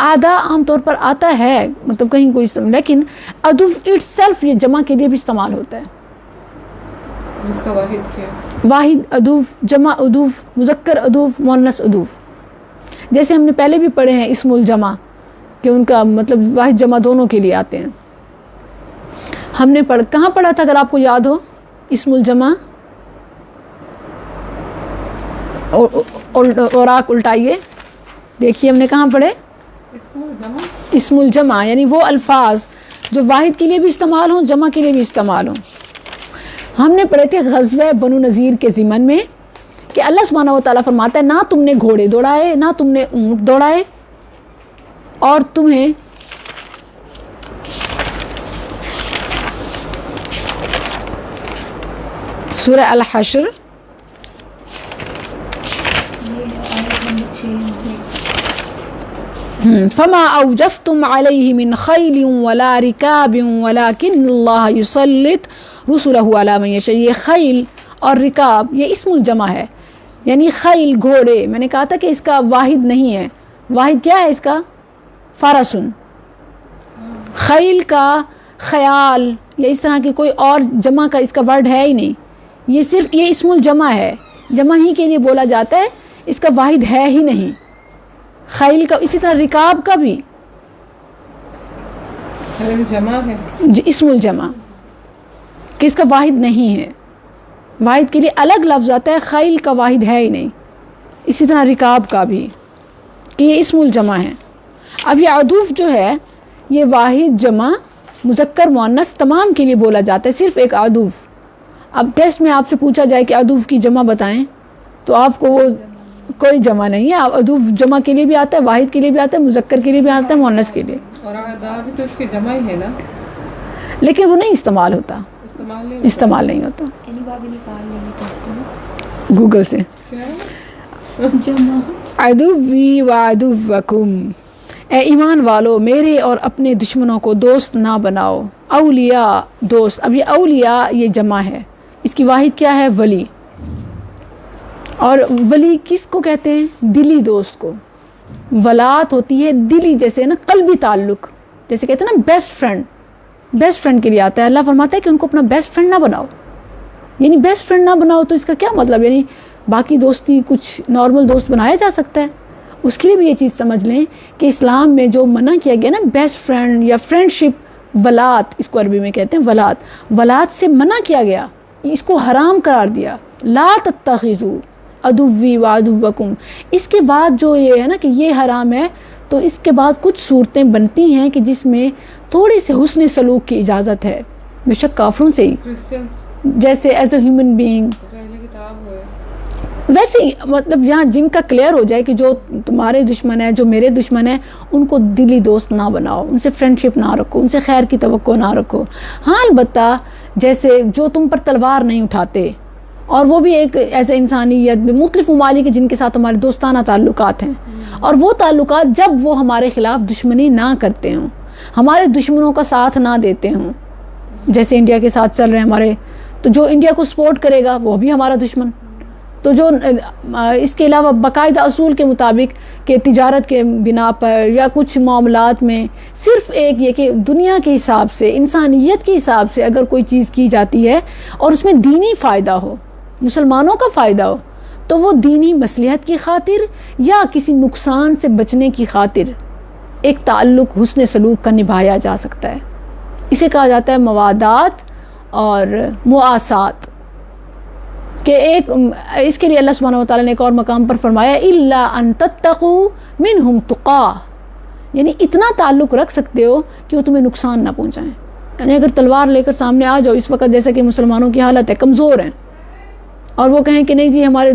آدھا عام طور پر آتا ہے مطلب کہیں کوئی لیکن عدو اٹ سیلف یہ جمع کے لیے بھی استعمال ہوتا ہے. اس کا واحد کیا؟ واحد عدوف، جمع عدوف، مذکر عدوف، مؤنث عدوف. جیسے ہم نے پہلے بھی پڑھے ہیں اسم الجمع کہ ان کا مطلب واحد جمع دونوں کے لیے آتے ہیں. ہم نے کہاں پڑھا تھا اگر آپ کو یاد ہو اسم الجمع؟ اور آنکھ الٹائیے دیکھیے ہم نے کہاں پڑھے اسم الجمع، یعنی وہ الفاظ جو واحد کے لیے بھی استعمال ہوں جمع کے لیے بھی استعمال ہوں. ہم نے پڑھے تھے غزوہ بنو نذیر کے ضمن میں کہ اللہ سبحانہ و تعالیٰ فرماتا ہے نہ تم نے گھوڑے دوڑائے نہ تم نے اونٹ دوڑائے اور تمہیں سورہ الحشر فما اوجفتم علیہ من خیل ولا رکاب ولکن اللہ یسلط رسلہ علی من یشاء. یہ خیل اور رکاب یہ اسم الجمع ہے، یعنی خیل گھوڑے. میں نے کہا تھا کہ اس کا واحد نہیں ہے. واحد کیا ہے اس کا؟ فرسن. خیل کا خیال یا اس طرح کی کوئی اور جمع کا اس کا ورڈ ہے ہی نہیں. یہ صرف یہ اسم الجمع ہے، جمع ہی کے لیے بولا جاتا ہے، اس کا واحد ہے ہی نہیں. خیل کا اسی طرح رکاب کا بھی جمع ہے اسم الجمع کہ اس کا واحد نہیں ہے. واحد کے لیے الگ لفظ آتا ہے، خیل کا واحد ہے ہی نہیں. اسی طرح رکاب کا بھی کہ یہ اسم الجمع ہے. اب یہ عدوف جو ہے یہ واحد جمع مذکر مؤنث تمام کے لیے بولا جاتا ہے، صرف ایک عدوف. اب ٹیسٹ میں آپ سے پوچھا جائے کہ عدوف کی جمع بتائیں تو آپ کو وہ کوئی جمع نہیں ہے. عدوف جمع کے لیے بھی آتا ہے، واحد کے لیے بھی آتا ہے، مذکر کے لیے بھی آتا ہے، مؤنث کے لیے. اور اعداء بھی تو اس کی جمع ہی ہے نا، لیکن وہ نہیں استعمال ہوتا، استعمال نہیں ہوتا. گوگل سے عدوی و عدوکم، اے ایمان والو میرے اور اپنے دشمنوں کو دوست نہ بناؤ. اولیاء دوست. اب یہ اولیاء یہ جمع ہے، اس کی واحد کیا ہے؟ ولی. اور ولی کس کو کہتے ہیں؟ دلی دوست کو. ولات ہوتی ہے دلی، جیسے نا قلبی تعلق، جیسے کہتے ہیں نا بیسٹ فرینڈ. بیسٹ فرینڈ کے لیے آتا ہے. اللہ فرماتا ہے کہ ان کو اپنا بیسٹ فرینڈ نہ بناؤ. یعنی بیسٹ فرینڈ نہ بناؤ تو اس کا کیا مطلب؟ یعنی باقی دوستی کچھ نارمل دوست بنایا جا سکتا ہے. اس کے لیے بھی یہ چیز سمجھ لیں کہ اسلام میں جو منع کیا گیا نا بیسٹ فرینڈ یا فرینڈ شپ، ولات اس کو عربی میں کہتے ہیں، ولات. ولات سے منع کیا گیا، اس کو حرام قرار دیا. لا تتخذوا عدوی و عدوکم. اس کے بعد جو یہ ہے نا کہ یہ حرام ہے تو اس کے بعد کچھ صورتیں بنتی ہیں کہ جس میں تھوڑے سے حسن سلوک کی اجازت ہے، بے شک کافروں سے ہی، جیسے ایز اے ہیومن بینگ. ویسے ہی مطلب یہاں جن کا کلیئر ہو جائے کہ جو تمہارے دشمن ہیں، جو میرے دشمن ہیں، ان کو دلی دوست نہ بناؤ، ان سے فرینڈ شپ نہ رکھو، ان سے خیر کی توقع نہ رکھو. ہاں البتہ جیسے جو تم پر تلوار نہیں اٹھاتے، اور وہ بھی ایک ایسے انسانیت میں مختلف ممالک جن کے ساتھ ہمارے دوستانہ تعلقات ہیں، اور وہ تعلقات جب وہ ہمارے خلاف دشمنی نہ کرتے ہوں، ہمارے دشمنوں کا ساتھ نہ دیتے ہوں، جیسے انڈیا کے ساتھ چل رہے ہیں ہمارے، تو جو انڈیا کو سپورٹ کرے گا وہ بھی ہمارا دشمن. تو جو اس کے علاوہ باقاعدہ اصول کے مطابق کہ تجارت کے بنا پر یا کچھ معاملات میں صرف ایک یہ کہ دنیا کے حساب سے، انسانیت کے حساب سے اگر کوئی چیز کی جاتی ہے اور اس میں دینی فائدہ ہو، مسلمانوں کا فائدہ ہو، تو وہ دینی مصلحت کی خاطر یا کسی نقصان سے بچنے کی خاطر ایک تعلق حسن سلوک کا نبھایا جا سکتا ہے. اسے کہا جاتا ہے موادات اور مواسات. کہ ایک اس کے لیے اللہ سبحانہ و تعالیٰ نے ایک اور مقام پر فرمایا الا ان تتقوا منہم تقا، یعنی اتنا تعلق رکھ سکتے ہو کہ وہ تمہیں نقصان نہ پہنچائیں. یعنی اگر تلوار لے کر سامنے آ جاؤ اس وقت، جیسا کہ مسلمانوں کی حالت ہے، کمزور ہیں، اور وہ کہیں کہ نہیں جی ہمارے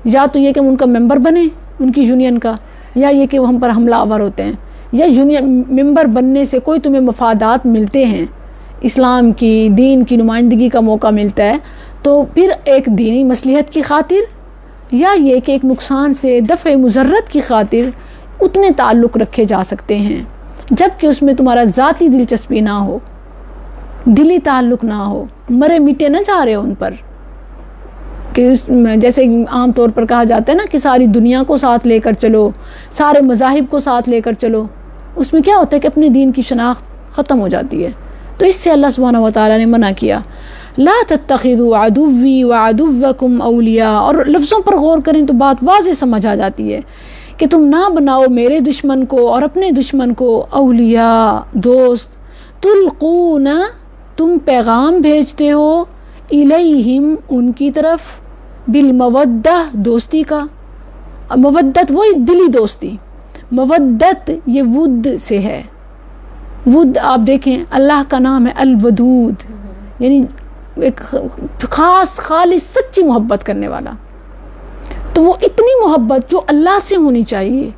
یا تو یہ کہ ہم ان کا ممبر بنیں ان کی یونین کا، یا یہ کہ وہ ہم پر حملہ آور ہوتے ہیں، یا یونین ممبر بننے سے کوئی تمہیں مفادات ملتے ہیں، اسلام کی دین کی نمائندگی کا موقع ملتا ہے، تو پھر ایک دینی مصلحت کی خاطر یا یہ کہ ایک نقصان سے دفع مضرت کی خاطر اتنے تعلق رکھے جا سکتے ہیں جب کہ اس میں تمہارا ذاتی دلچسپی نہ ہو. دلی تعلق نہ ہو, مرے میٹے نہ جا رہے ہو ان پر, کہ جیسے عام طور پر کہا جاتا ہے نا کہ ساری دنیا کو ساتھ لے کر چلو, سارے مذاہب کو ساتھ لے کر چلو. اس میں کیا ہوتا ہے کہ اپنے دین کی شناخت ختم ہو جاتی ہے. تو اس سے اللہ سبحانہ و تعالیٰ نے منع کیا, لا تتخذوا عدوی وعدوکم اولیاء. اور لفظوں پر غور کریں تو بات واضح سمجھ آ جاتی ہے کہ تم نہ بناؤ میرے دشمن کو اور اپنے دشمن کو اولیاء, دوست. تلقون, تم پیغام بھیجتے ہو, الیہم, ان کی طرف, بالمودہ, دوستی کا. مودت وہی دلی دوستی, مودت یہ ود سے ہے. ود آپ دیکھیں اللہ کا نام ہے الودود, یعنی ایک خاص خالص سچی محبت کرنے والا. تو وہ اتنی محبت جو اللہ سے ہونی چاہیے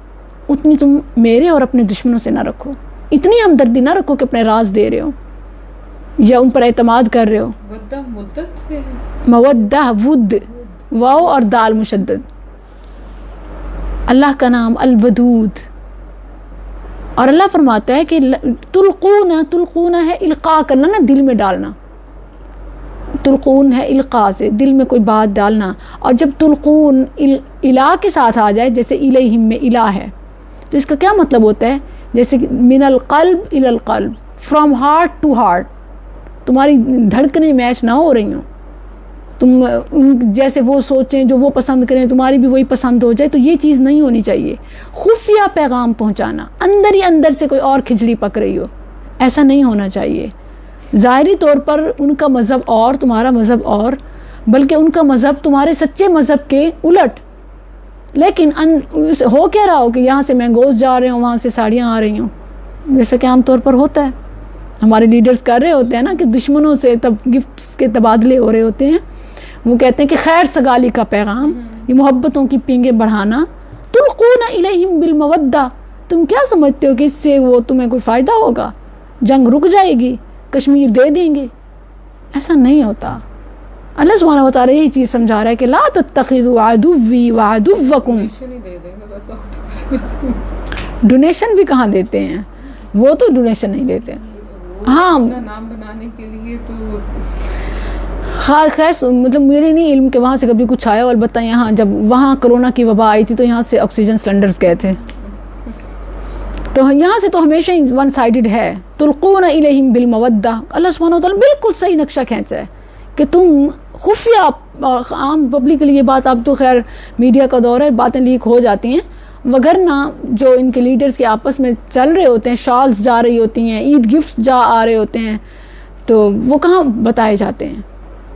اتنی تم میرے اور اپنے دشمنوں سے نہ رکھو. اتنی ہمدردی نہ رکھو کہ اپنے راز دے رہے ہو یا ان پر اعتماد کر رہے ہو. مدت سے مودہ, ود, واو اور دال مشدد. اللہ کا نام الودود. اور اللہ فرماتا ہے کہ تلقون, تلقون ہے القاء کرنا نا, دل میں ڈالنا. تلقون ہے القاء سے, دل میں کوئی بات ڈالنا. اور جب تلقون الہ کے ساتھ آ جائے, جیسے الیہم میں الہ ہے, تو اس کا کیا مطلب ہوتا ہے؟ جیسے کہ من القلب الی القلب, فرام ہارٹ ٹو ہارٹ. تمہاری دھڑکنیں میچ نہ ہو رہی ہوں, تم جیسے وہ سوچیں جو وہ پسند کریں تمہاری بھی وہی پسند ہو جائے. تو یہ چیز نہیں ہونی چاہیے. خفیہ پیغام پہنچانا, اندر ہی اندر سے کوئی اور کھچڑی پک رہی ہو, ایسا نہیں ہونا چاہیے. ظاہری طور پر ان کا مذہب اور تمہارا مذہب اور, بلکہ ان کا مذہب تمہارے سچے مذہب کے الٹ. لیکن ہو کیا رہا ہو کہ یہاں سے مینگوز جا رہے ہوں, وہاں سے ساڑیاں آ رہی ہوں, جیسا کہ عام طور پر ہوتا ہے. ہمارے لیڈرز کر رہے ہوتے ہیں نا کہ دشمنوں سے تب گفٹس کے تبادلے ہو رہے ہوتے ہیں. وہ کہتے ہیں کہ خیر سگالی کا پیغام, یہ محبتوں کی پینگیں بڑھانا. تلقون الیہم بالمودہ, تم کیا سمجھتے ہو کہ اس سے وہ تمہیں کوئی فائدہ ہوگا, جنگ رک جائے گی, کشمیر دے دیں گے؟ ایسا نہیں ہوتا. اللہ سبحانہ و تعالیٰ یہی چیز سمجھا رہا ہے کہ لا تتخذوا عدوی وعدوکم. ڈونیشن بھی کہاں دیتے ہیں, وہ تو ڈونیشن نہیں دیتے. ہاں نام بنانے کے لیے تو خاص مطلب میرے نہیں علم کہ وہاں سے کبھی کچھ آیا. البتہ یہاں جب وہاں کرونا کی وبا آئی تھی تو یہاں سے آکسیجن سلنڈرز گئے تھے, تو یہاں سے تو ہمیشہ ہی ون سائیڈڈ ہے. تلقون الیہم بالمودہ, اللہ سبحانہ و تعالیٰ بالکل صحیح نقشہ کھینچا ہے کہ تم خفیہ, عام پبلکلی یہ بات, اب تو خیر میڈیا کا دور ہے, باتیں لیک ہو جاتی ہیں, وگرنہ جو ان کے لیڈرز کے آپس میں چل رہے ہوتے ہیں, شالز جا رہی ہوتی ہیں, عید گفٹس جا آ رہے ہوتے ہیں, تو وہ کہاں بتائے جاتے ہیں.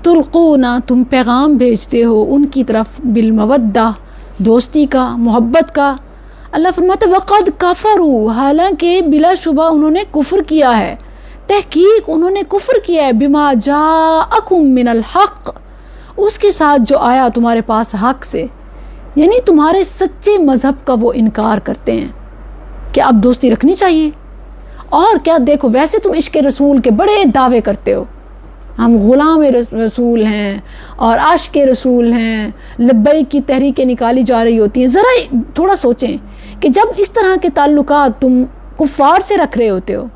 تلقون, تم پیغام بھیجتے ہو ان کی طرف, بالمودہ, دوستی کا, محبت کا. اللہ فرماتا ہے وقد کفروا, حالانکہ بلا شبہ انہوں نے کفر کیا ہے, تحقیق انہوں نے کفر کیا ہے, بما جاءکم من الحق, اس کے ساتھ جو آیا تمہارے پاس حق سے. یعنی تمہارے سچے مذہب کا وہ انکار کرتے ہیں کہ اب دوستی رکھنی چاہیے. اور کیا دیکھو, ویسے تم عشق رسول کے بڑے دعوے کرتے ہو, ہم غلام رسول ہیں اور عاشق رسول ہیں, لبیک کی تحریکیں نکالی جا رہی ہوتی ہیں. ذرا تھوڑا سوچیں کہ جب اس طرح کے تعلقات تم کفار سے رکھ رہے ہوتے ہو,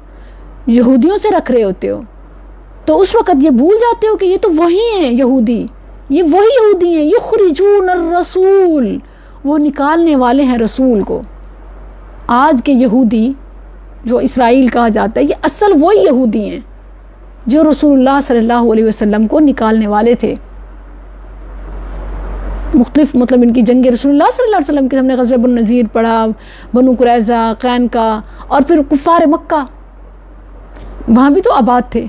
یہودیوں سے رکھ رہے ہوتے ہو, تو اس وقت یہ بھول جاتے ہو کہ یہ تو وہی ہیں یہودی, یہ وہی یہودی ہیں. یخرجون الرسول, وہ نکالنے والے ہیں رسول کو. آج کے یہودی جو اسرائیل کہا جاتا ہے, یہ اصل وہی یہودی ہیں جو رسول اللہ صلی اللہ علیہ وسلم کو نکالنے والے تھے. مختلف مطلب ان کی جنگ رسول اللہ صلی اللہ علیہ وسلم کے, ہم نے غزوہ بنو نذیر پڑھا, بنو قریظہ, قینقا, اور پھر کفار مکہ, وہاں بھی تو آباد تھے.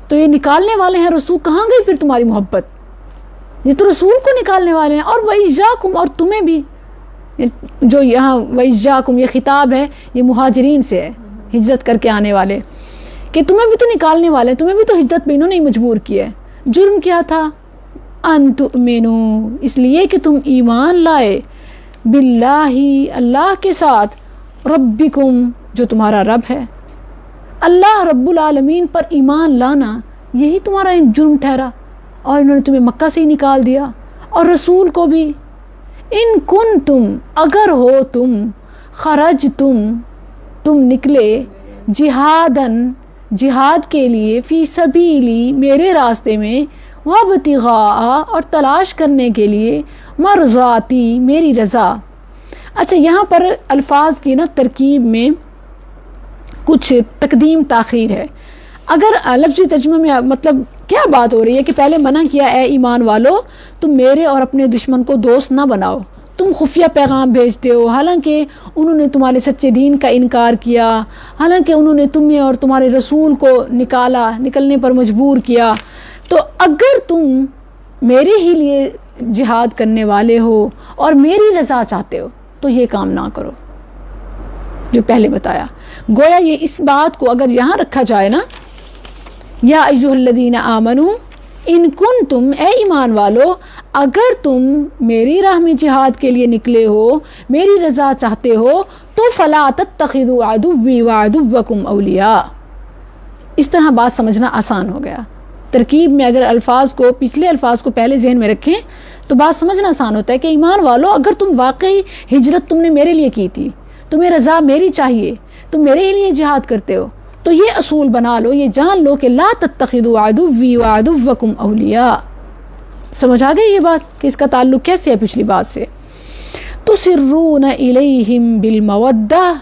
تو یہ نکالنے والے ہیں رسول. کہاں گئی پھر تمہاری محبت؟ یہ تو رسول کو نکالنے والے ہیں. اور وَإِيَّاكُمْ, اور تمہیں بھی, جو یہاں وَإِيَّاكُمْ یہ خطاب ہے, یہ مہاجرین سے ہے, ہجرت کر کے آنے والے, کہ تمہیں بھی تو نکالنے والے, تمہیں بھی تو ہجرت پہ انہوں نے مجبور کیا ہے. جرم کیا تھا؟ ان تؤمنوا, اس لیے کہ تم ایمان لائے, باللہ, اللہ کے ساتھ, ربکم, جو تمہارا رب ہے. اللہ رب العالمین پر ایمان لانا یہی تمہارا جرم ٹھہرا, اور انہوں نے تمہیں مکہ سے ہی نکال دیا, اور رسول کو بھی. ان کنتم, اگر ہو تم, خرجتم, تم نکلے, جہادن, جہاد کے لیے، فی سبیلی میرے راستے میں، وابتغاء اور تلاش کرنے کے لیے، مرضاتی میری رضا۔ اچھا یہاں پر الفاظ کی نا ترکیب میں کچھ تقدیم تاخیر ہے۔ اگر لفظی ترجمے میں مطلب کیا بات ہو رہی ہے کہ پہلے منع کیا اے ایمان والو تم میرے اور اپنے دشمن کو دوست نہ بناؤ، تم خفیہ پیغام بھیجتے ہو، حالانکہ انہوں نے تمہارے سچے دین کا انکار کیا، حالانکہ انہوں نے تمہیں اور تمہارے رسول کو نکلنے پر مجبور کیا، تو اگر تم میرے ہی لیے جہاد کرنے والے ہو اور میری رضا چاہتے ہو تو یہ کام نہ کرو جو پہلے بتایا۔ گویا یہ اس بات کو اگر یہاں رکھا جائے نا، یا ایھا الذین آمنوا ان کنتم، اے ایمان والو اگر تم میری راہ میں جہاد کے لیے نکلے ہو، میری رضا چاہتے ہو، تو فلا تتخذوا عدوی وعدوکم اولیاء۔ اس طرح بات سمجھنا آسان ہو گیا۔ ترکیب میں اگر الفاظ کو، پچھلے الفاظ کو پہلے ذہن میں رکھیں تو بات سمجھنا آسان ہوتا ہے کہ ایمان والو اگر تم واقعی ہجرت تم نے میرے لیے کی تھی، تمہیں رضا میری چاہیے، تم میرے ہی لیے جہاد کرتے ہو، تو یہ اصول بنا لو، یہ جان لو کہ لا تتخذوا عدوی وعدوکم اولیاء۔ سمجھ آ گئی یہ بات کہ اس کا تعلق کیسے ہے پچھلی بات سے؟ تسرون الیہم بالمودہ،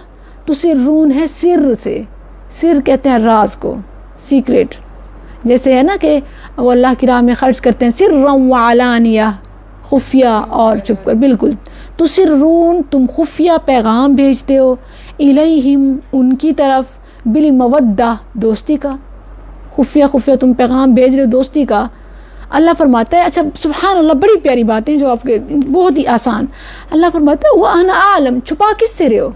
تسرون ہے سر سے، سر کہتے ہیں راز کو، سیکریٹ، جیسے ہے نا کہ وہ اللہ کی راہ میں خرچ کرتے ہیں سرا وعلانیہ، خفیہ اور چھپ کر، بالکل۔ تسرون تم خفیہ پیغام بھیجتے ہو، الیہم ان کی طرف، بالمودہ دوستی کا، خفیہ تم پیغام بھیج رہے ہو دوستی کا۔ اللہ فرماتا ہے، اچھا سبحان اللہ بڑی پیاری باتیں جو آپ کے بہت ہی آسان، اللہ فرماتا ہے وَأَنَا أَعْلَمُ، چھپا کس سے رہے ہو،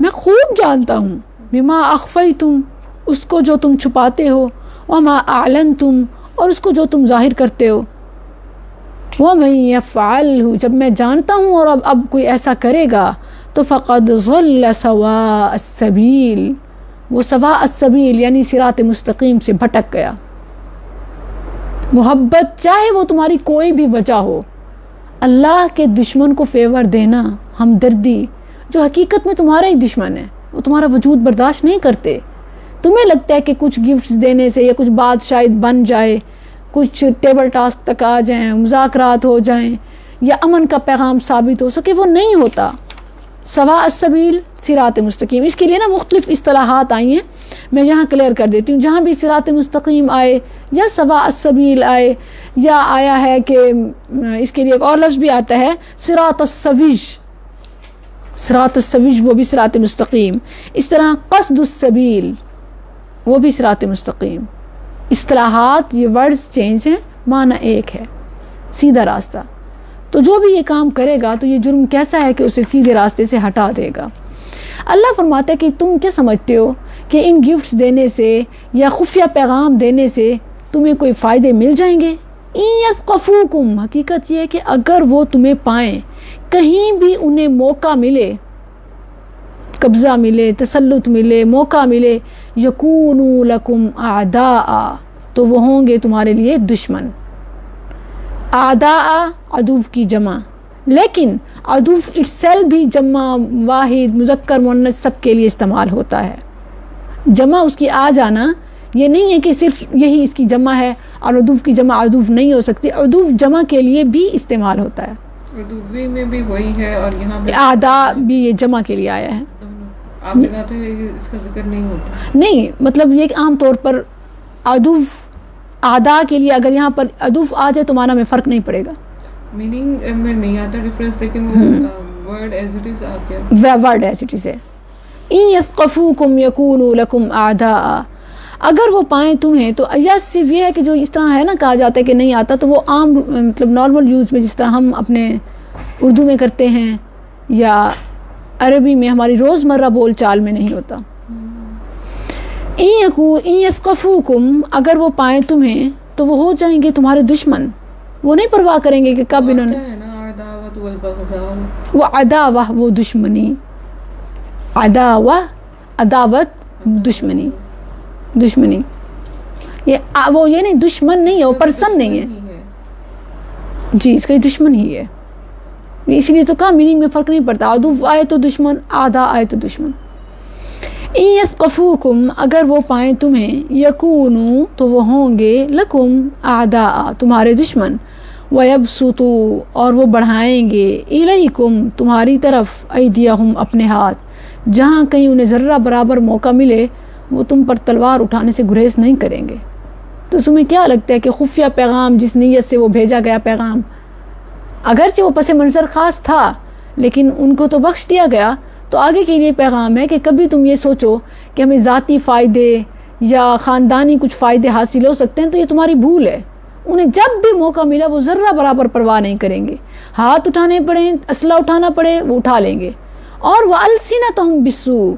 میں خوب جانتا ہوں، بما اخفیتم، اس کو جو تم چھپاتے ہو، وما اعلنتم، اور اس کو جو تم ظاہر کرتے ہو، ومن یفعلہ، جب میں جانتا ہوں اور اب کوئی ایسا کرے گا تو فقد ضل سواء السبیل، وہ سواء السبیل یعنی صراط مستقیم سے بھٹک گیا۔ محبت چاہے وہ تمہاری کوئی بھی وجہ ہو، اللہ کے دشمن کو فیور دینا، ہمدردی، جو حقیقت میں تمہارا ہی دشمن ہے، وہ تمہارا وجود برداشت نہیں کرتے، تمہیں لگتا ہے کہ کچھ گفٹس دینے سے یا کچھ بات شاید بن جائے، کچھ ٹیبل ٹاسک تک آ جائیں، مذاکرات ہو جائیں یا امن کا پیغام ثابت ہو سکے، وہ نہیں ہوتا۔ سواء السبیل صراط مستقیم، اس کے لیے نا مختلف اصطلاحات آئی ہیں، میں یہاں کلیئر کر دیتی ہوں۔ جہاں بھی صراط مستقیم آئے یا سواء السبیل آئے، یا آیا ہے کہ اس کے لیے ایک اور لفظ بھی آتا ہے صراط السویج، صراط السویج وہ بھی صراط مستقیم، اس طرح قصد السبیل وہ بھی صراط مستقیم۔ اصطلاحات یہ ورڈز چینج ہیں، معنی ایک ہے، سیدھا راستہ۔ تو جو بھی یہ کام کرے گا تو یہ جرم کیسا ہے کہ اسے سیدھے راستے سے ہٹا دے گا۔ اللہ فرماتا ہے کہ تم کیا سمجھتے ہو کہ ان گفٹس دینے سے یا خفیہ پیغام دینے سے تمہیں کوئی فائدے مل جائیں گے؟ ان یثقفوکم، حقیقت یہ ہے کہ اگر وہ تمہیں پائیں، کہیں بھی انہیں موقع ملے، قبضہ ملے، تسلط ملے، موقع ملے، یکونوا لکم اعداء، تو وہ ہوں گے تمہارے لیے دشمن۔ اعداء عدو کی جمع، لیکن عدو اٹسیلف بھی جمع، واحد، مذکر، مؤنث سب کے لیے استعمال ہوتا ہے۔ جمع اس کی آ جانا یہ نہیں ہے کہ صرف یہی اس کی جمع ہے اور عدو کی جمع عدو نہیں ہو سکتی، عدو جمع کے لیے بھی استعمال ہوتا ہے، عدوی میں بھی وہی ہے اور یہاں پہ اعداء بھی یہ جمع کے لیے آیا ہے۔ آپ بتاتے ہیں کہ اس کا ذکر نہیں ہوتا، نہیں مطلب یہ کہ عام طور پر عدو اعداء کے لیے اگر یہاں پر عدو آ جائے تو معنی میں فرق نہیں پڑے گا، میننگ میں نہیں آتا ڈفرینس، لیکن وہ ورڈ ایز اٹ از آ گیا، ورڈ ایز اٹ از ہے۔ ان یثقفوکم یکونوا لکم اعداء، اگر وہ پائیں تمہیں تو، یا صرف یہ ہے کہ جو اس طرح ہے نا کہا جاتا ہے کہ نہیں آتا، تو وہ عام مطلب نارمل یوز میں جس طرح ہم اپنے اردو میں کرتے ہیں یا عربی میں ہماری روزمرہ بول چال میں نہیں ہوتا۔ ان یثقفوکم، اگر وہ پائیں تمہیں تو وہ ہو جائیں گے تمہارے دشمن، وہ نہیں پرواہ کریں گے کہ کب انہوں نے، عداوت والبغضاء، وہ عداوہ وہ دشمنی، عداوہ عداوت دشمنی، دشمنی یہ وہ یہ نہیں، دشمن نہیں ہے، وہ پرسن نہیں ہے، جی اس کا دشمن ہی ہے، اسی لیے تو کہا میننگ میں فرق نہیں پڑتا، عدو آئے تو دشمن، اعداء آئے تو دشمن۔ ان یثقفوکم اگر وہ پائیں تمہیں یکونوا تو وہ ہوں گے لکم اعداء تمہارے دشمن ویبسطوا اور وہ بڑھائیں گے الیکم تمہاری طرف ایدیہم اپنے ہاتھ جہاں کہیں انہیں ذرہ برابر موقع ملے وہ تم پر تلوار اٹھانے سے گریز نہیں کریں گے. تو تمہیں کیا لگتا ہے کہ خفیہ پیغام جس نیت سے وہ بھیجا گیا پیغام اگرچہ وہ پس منظر خاص تھا لیکن ان کو تو بخش دیا گیا، تو آگے کے لیے پیغام ہے کہ کبھی تم یہ سوچو کہ ہمیں ذاتی فائدے یا خاندانی کچھ فائدے حاصل ہو سکتے ہیں تو یہ تمہاری بھول ہے. انہیں جب بھی موقع ملا وہ ذرہ برابر پرواہ نہیں کریں گے، ہاتھ اٹھانے پڑیں اسلحہ اٹھانا پڑے وہ اٹھا لیں گے. اور وَأَلْسِنَتَهُمْ بِالسُّوءِ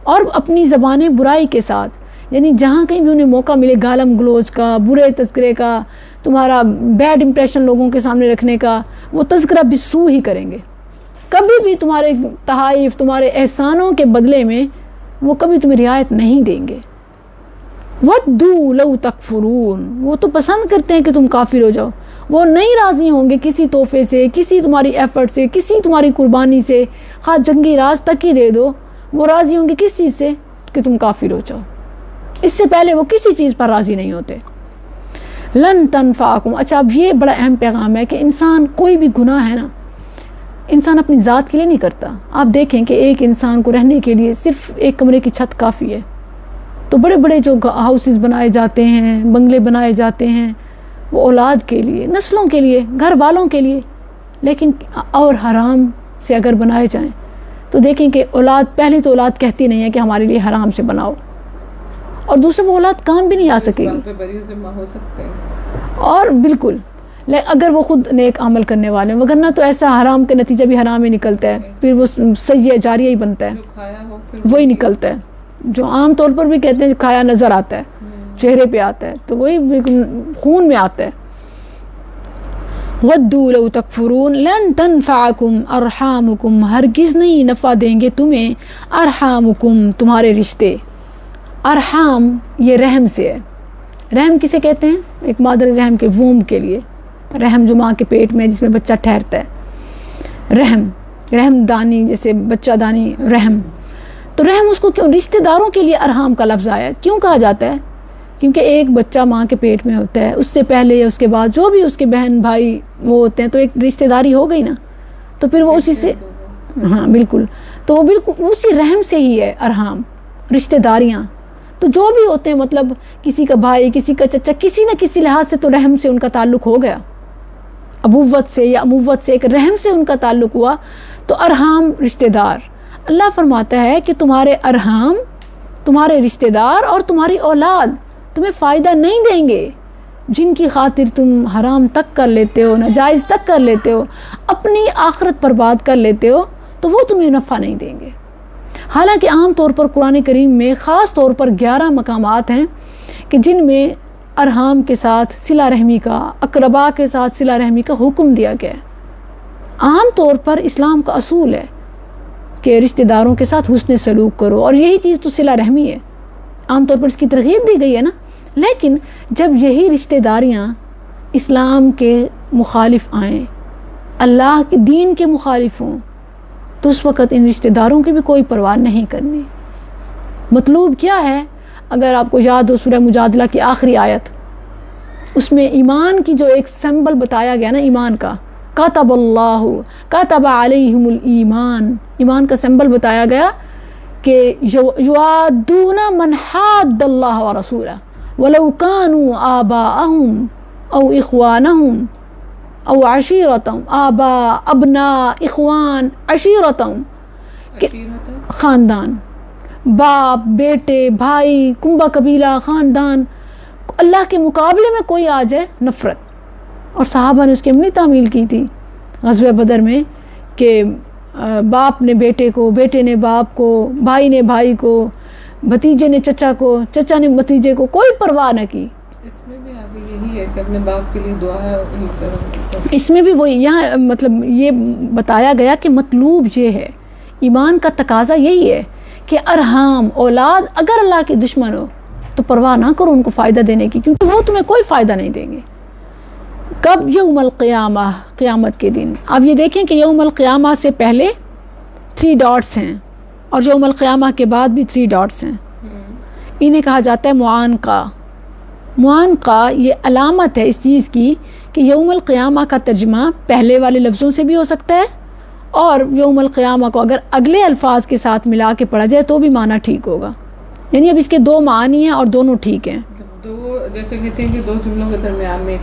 اور اپنی زبانیں برائی کے ساتھ، یعنی جہاں کہیں بھی انہیں موقع ملے گالم گلوچ کا، برے تذکرے کا، تمہارا بیڈ امپریشن لوگوں کے سامنے رکھنے کا، وہ تذکرہ بالسوء ہی کریں گے. کبھی بھی تمہارے تحائف تمہارے احسانوں کے بدلے میں وہ کبھی تمہیں رعایت نہیں دیں گے. وَدُّوا لَوْ تَكْفُرُونَ وہ تو پسند کرتے ہیں کہ تم کافر ہو جاؤ، وہ نہیں راضی ہوں گے کسی تحفے سے، کسی تمہاری ایفرٹ سے، کسی تمہاری قربانی سے، خواہ جنگی راز تک ہی دے دو، وہ راضی ہوں گے کس چیز سے کہ تم کافر ہو جاؤ. اس سے پہلے وہ کسی چیز پر راضی نہیں ہوتے. لن تنفعکم اچھا اب یہ بڑا اہم پیغام ہے کہ انسان کوئی بھی گناہ ہے نا انسان اپنی ذات کے لیے نہیں کرتا. آپ دیکھیں کہ ایک انسان کو رہنے کے لیے صرف ایک کمرے کی چھت کافی ہے، تو بڑے بڑے جو ہاؤسز بنائے جاتے ہیں، بنگلے بنائے جاتے ہیں، وہ اولاد کے لیے، نسلوں کے لیے، گھر والوں کے لیے. لیکن اور حرام سے اگر بنائے جائیں تو دیکھیں کہ اولاد پہلے تو اولاد کہتی نہیں ہے کہ ہمارے لیے حرام سے بناؤ، اور دوسرے وہ اولاد کام بھی نہیں آ سکے گی. اور بالکل اگر وہ خود نیک عمل کرنے والے ہیں، وگرنہ تو ایسا حرام کا نتیجہ بھی حرام ہی نکلتا ہے، پھر وہ سیئہ جاریہ ہی بنتا ہے، وہی نکلتا ہے جو عام طور پر بھی کہتے ہیں کھایا نظر آتا ہے، چہرے پہ آتا ہے، تو وہی خون میں آتا ہے. وَدُّوا لَوْ تَكْفُرُونَ لَن تَنفَعَكُمْ أَرْحَامُكُمْ ہرگز نہیں نفع دیں گے تمہیں ارحامکم تمہارے رشتے. ارحام یہ رحم سے ہے. رحم کسے کہتے ہیں؟ ایک مادر رحم کے ووم کے لیے، رحم جو ماں کے پیٹ میں جس میں بچہ ٹھہرتا ہے، رحم دانی جیسے بچہ دانی رحم. تو رحم اس کو کیوں رشتہ داروں کے لیے ارحام کا لفظ آیا ہے. کیوں کہا جاتا ہے؟ کیونکہ ایک بچہ ماں کے پیٹ میں ہوتا ہے، اس سے پہلے یا اس کے بعد جو بھی اس کے بہن بھائی وہ ہوتے ہیں تو ایک رشتہ داری ہو گئی نا، تو پھر وہ اسی سے ہاں بالکل، تو وہ بالکل اسی رحم سے ہی ہے ارحام رشتہ داریاں. تو جو بھی ہوتے ہیں مطلب کسی کا بھائی، کسی کا چچا، کسی نہ کسی لحاظ سے تو رحم سے ان کا تعلق ہو گیا، ابوت سے یا اموت سے ایک رحم سے ان کا تعلق ہوا. تو ارحام رشتہ دار. اللہ فرماتا ہے کہ تمہارے ارحام، تمہارے رشتہ دار اور تمہاری اولاد تمہیں فائدہ نہیں دیں گے، جن کی خاطر تم حرام تک کر لیتے ہو، ناجائز تک کر لیتے ہو، اپنی آخرت برباد کر لیتے ہو، تو وہ تمہیں نفع نہیں دیں گے. حالانکہ عام طور پر قرآن کریم میں خاص طور پر 11 مقامات ہیں کہ جن میں ارحام کے ساتھ صلہ رحمی کا، اقربا کے ساتھ صلہ رحمی کا حکم دیا گیا ہے. عام طور پر اسلام کا اصول ہے کہ رشتہ داروں کے ساتھ حسن سلوک کرو، اور یہی چیز تو صلہ رحمی ہے، عام طور پر اس کی ترغیب دی گئی ہے نا. لیکن جب یہی رشتہ داریاں اسلام کے مخالف آئیں، اللہ کے دین کے مخالف ہوں، تو اس وقت ان رشتہ داروں کی بھی کوئی پرواہ نہیں کرنی. مطلوب کیا ہے؟ اگر آپ کو یاد ہو سورہ مجادلہ کی آخری آیت، اس میں ایمان کی جو ایک سمبل بتایا گیا نا، ایمان کا، کتب اللہ کتب علیہم الایمان، ایمان کا سمبل بتایا گیا کہ یوادون من حاد اللہ ورسولہ ولو کانوا آباءہم او اخوانہم او عشیرتہم، آباء، ابناء، اخوان، عشیرتہم، خاندان، باپ، بیٹے، بھائی، کنبہ قبیلہ، خاندان، اللہ کے مقابلے میں کوئی آ جائے نفرت. اور صحابہ نے اس کی عملی تعمیل کی تھی غزوہ بدر میں کہ باپ نے بیٹے کو، بیٹے نے باپ کو، بھائی نے بھائی کو، بھتیجے نے چچا کو، چچا نے بھتیجے کو، کوئی پرواہ نہ کی. اس میں بھی آگے یہی ہے کہ اپنے باپ کے لیے دعا ہی کرو. اس میں بھی وہی یہاں مطلب یہ بتایا گیا کہ مطلوب یہ ہے، ایمان کا تقاضا یہی ہے کہ ارحام، اولاد اگر اللہ کے دشمن ہو تو پرواہ نہ کرو ان کو فائدہ دینے کی، کیونکہ وہ تمہیں کوئی فائدہ نہیں دیں گے. کب؟ یوم القیامہ، قیامت کے دن. اب یہ دیکھیں کہ یوم القیامہ سے پہلے 3 ڈاٹس ہیں، اور یوم القیامہ کے بعد بھی 3 ڈاٹس ہیں. انہیں کہا جاتا ہے معانقہ. معانقہ یہ علامت ہے اس چیز کی کہ یوم القیامہ کا ترجمہ پہلے والے لفظوں سے بھی ہو سکتا ہے اور یوم القیامہ کو اگر اگلے الفاظ کے ساتھ ملا کے پڑھا جائے تو بھی معنی ٹھیک ہوگا. یعنی اب اس کے 2 معنی ہیں اور دونوں ٹھیک ہیں. جیسے کہتے ہیں کہ 2 جملوں کے درمیان میں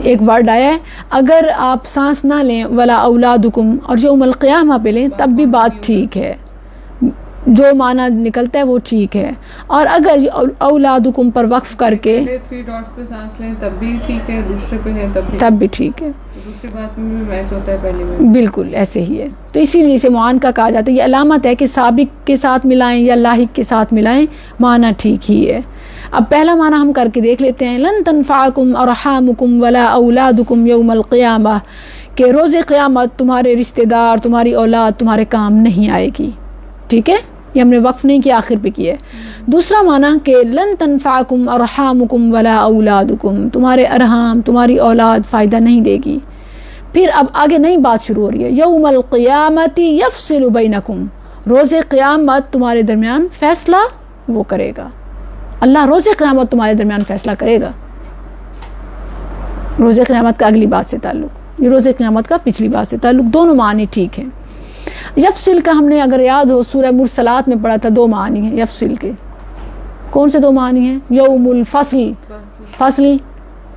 ایک ورڈ آیا ہے. اگر آپ سانس نہ لیں ولا اولادکم اور یوم القیامہ پہ لیں تب بھی بات ٹھیک ہے, جو معنی نکلتا ہے وہ ٹھیک ہے. اور اگر اولادکم پر وقف کر کے 3 ڈاٹس پہ سانس لیں تب بھی ٹھیک ہے, دوسرے پہ لیں تب بھی ٹھیک ہے. دوسری بات میں بھی میچ ہوتا ہے پہلے میں. بالکل ایسے ہی ہے. تو اسی لیے اسے معانقہ کہا جاتا ہے. یہ علامت ہے کہ سابق کے ساتھ ملائیں یا لاحق کے ساتھ ملائیں معنی ٹھیک ہی ہے. اب پہلا معنی ہم کر کے دیکھ لیتے ہیں. لن تنفعکم ارحامکم ولا اولادکم یوم القیامہ, کہ روز قیامت تمہارے رشتہ دار, تمہاری اولاد تمہارے کام نہیں آئے گی. ٹھیک ہے, یہ ہم نے وقف نہیں کیا, آخر پہ کیا ہے. دوسرا معنی کہ لن تنفعکم ارحامکم ولا اولادکم, تمہارے ارحام تمہاری اولاد فائدہ نہیں دے گی. پھر اب آگے نئی بات شروع ہو رہی ہے. یوم القیامت یفصل بینکم, روز قیامت تمہارے درمیان فیصلہ وہ کرے گا. اللہ روز قیامت تمہارے درمیان فیصلہ کرے گا. روز قیامت کا اگلی بات سے تعلق, یہ روز قیامت کا پچھلی بات سے تعلق, دونوں معنی ٹھیک ہیں. یفصل کا ہم نے اگر یاد ہو سورہ مرسلات میں پڑھا تھا, 2 معنی ہیں یفصل کے. کون سے 2 معنی ہیں؟ یوم الفصل, فصل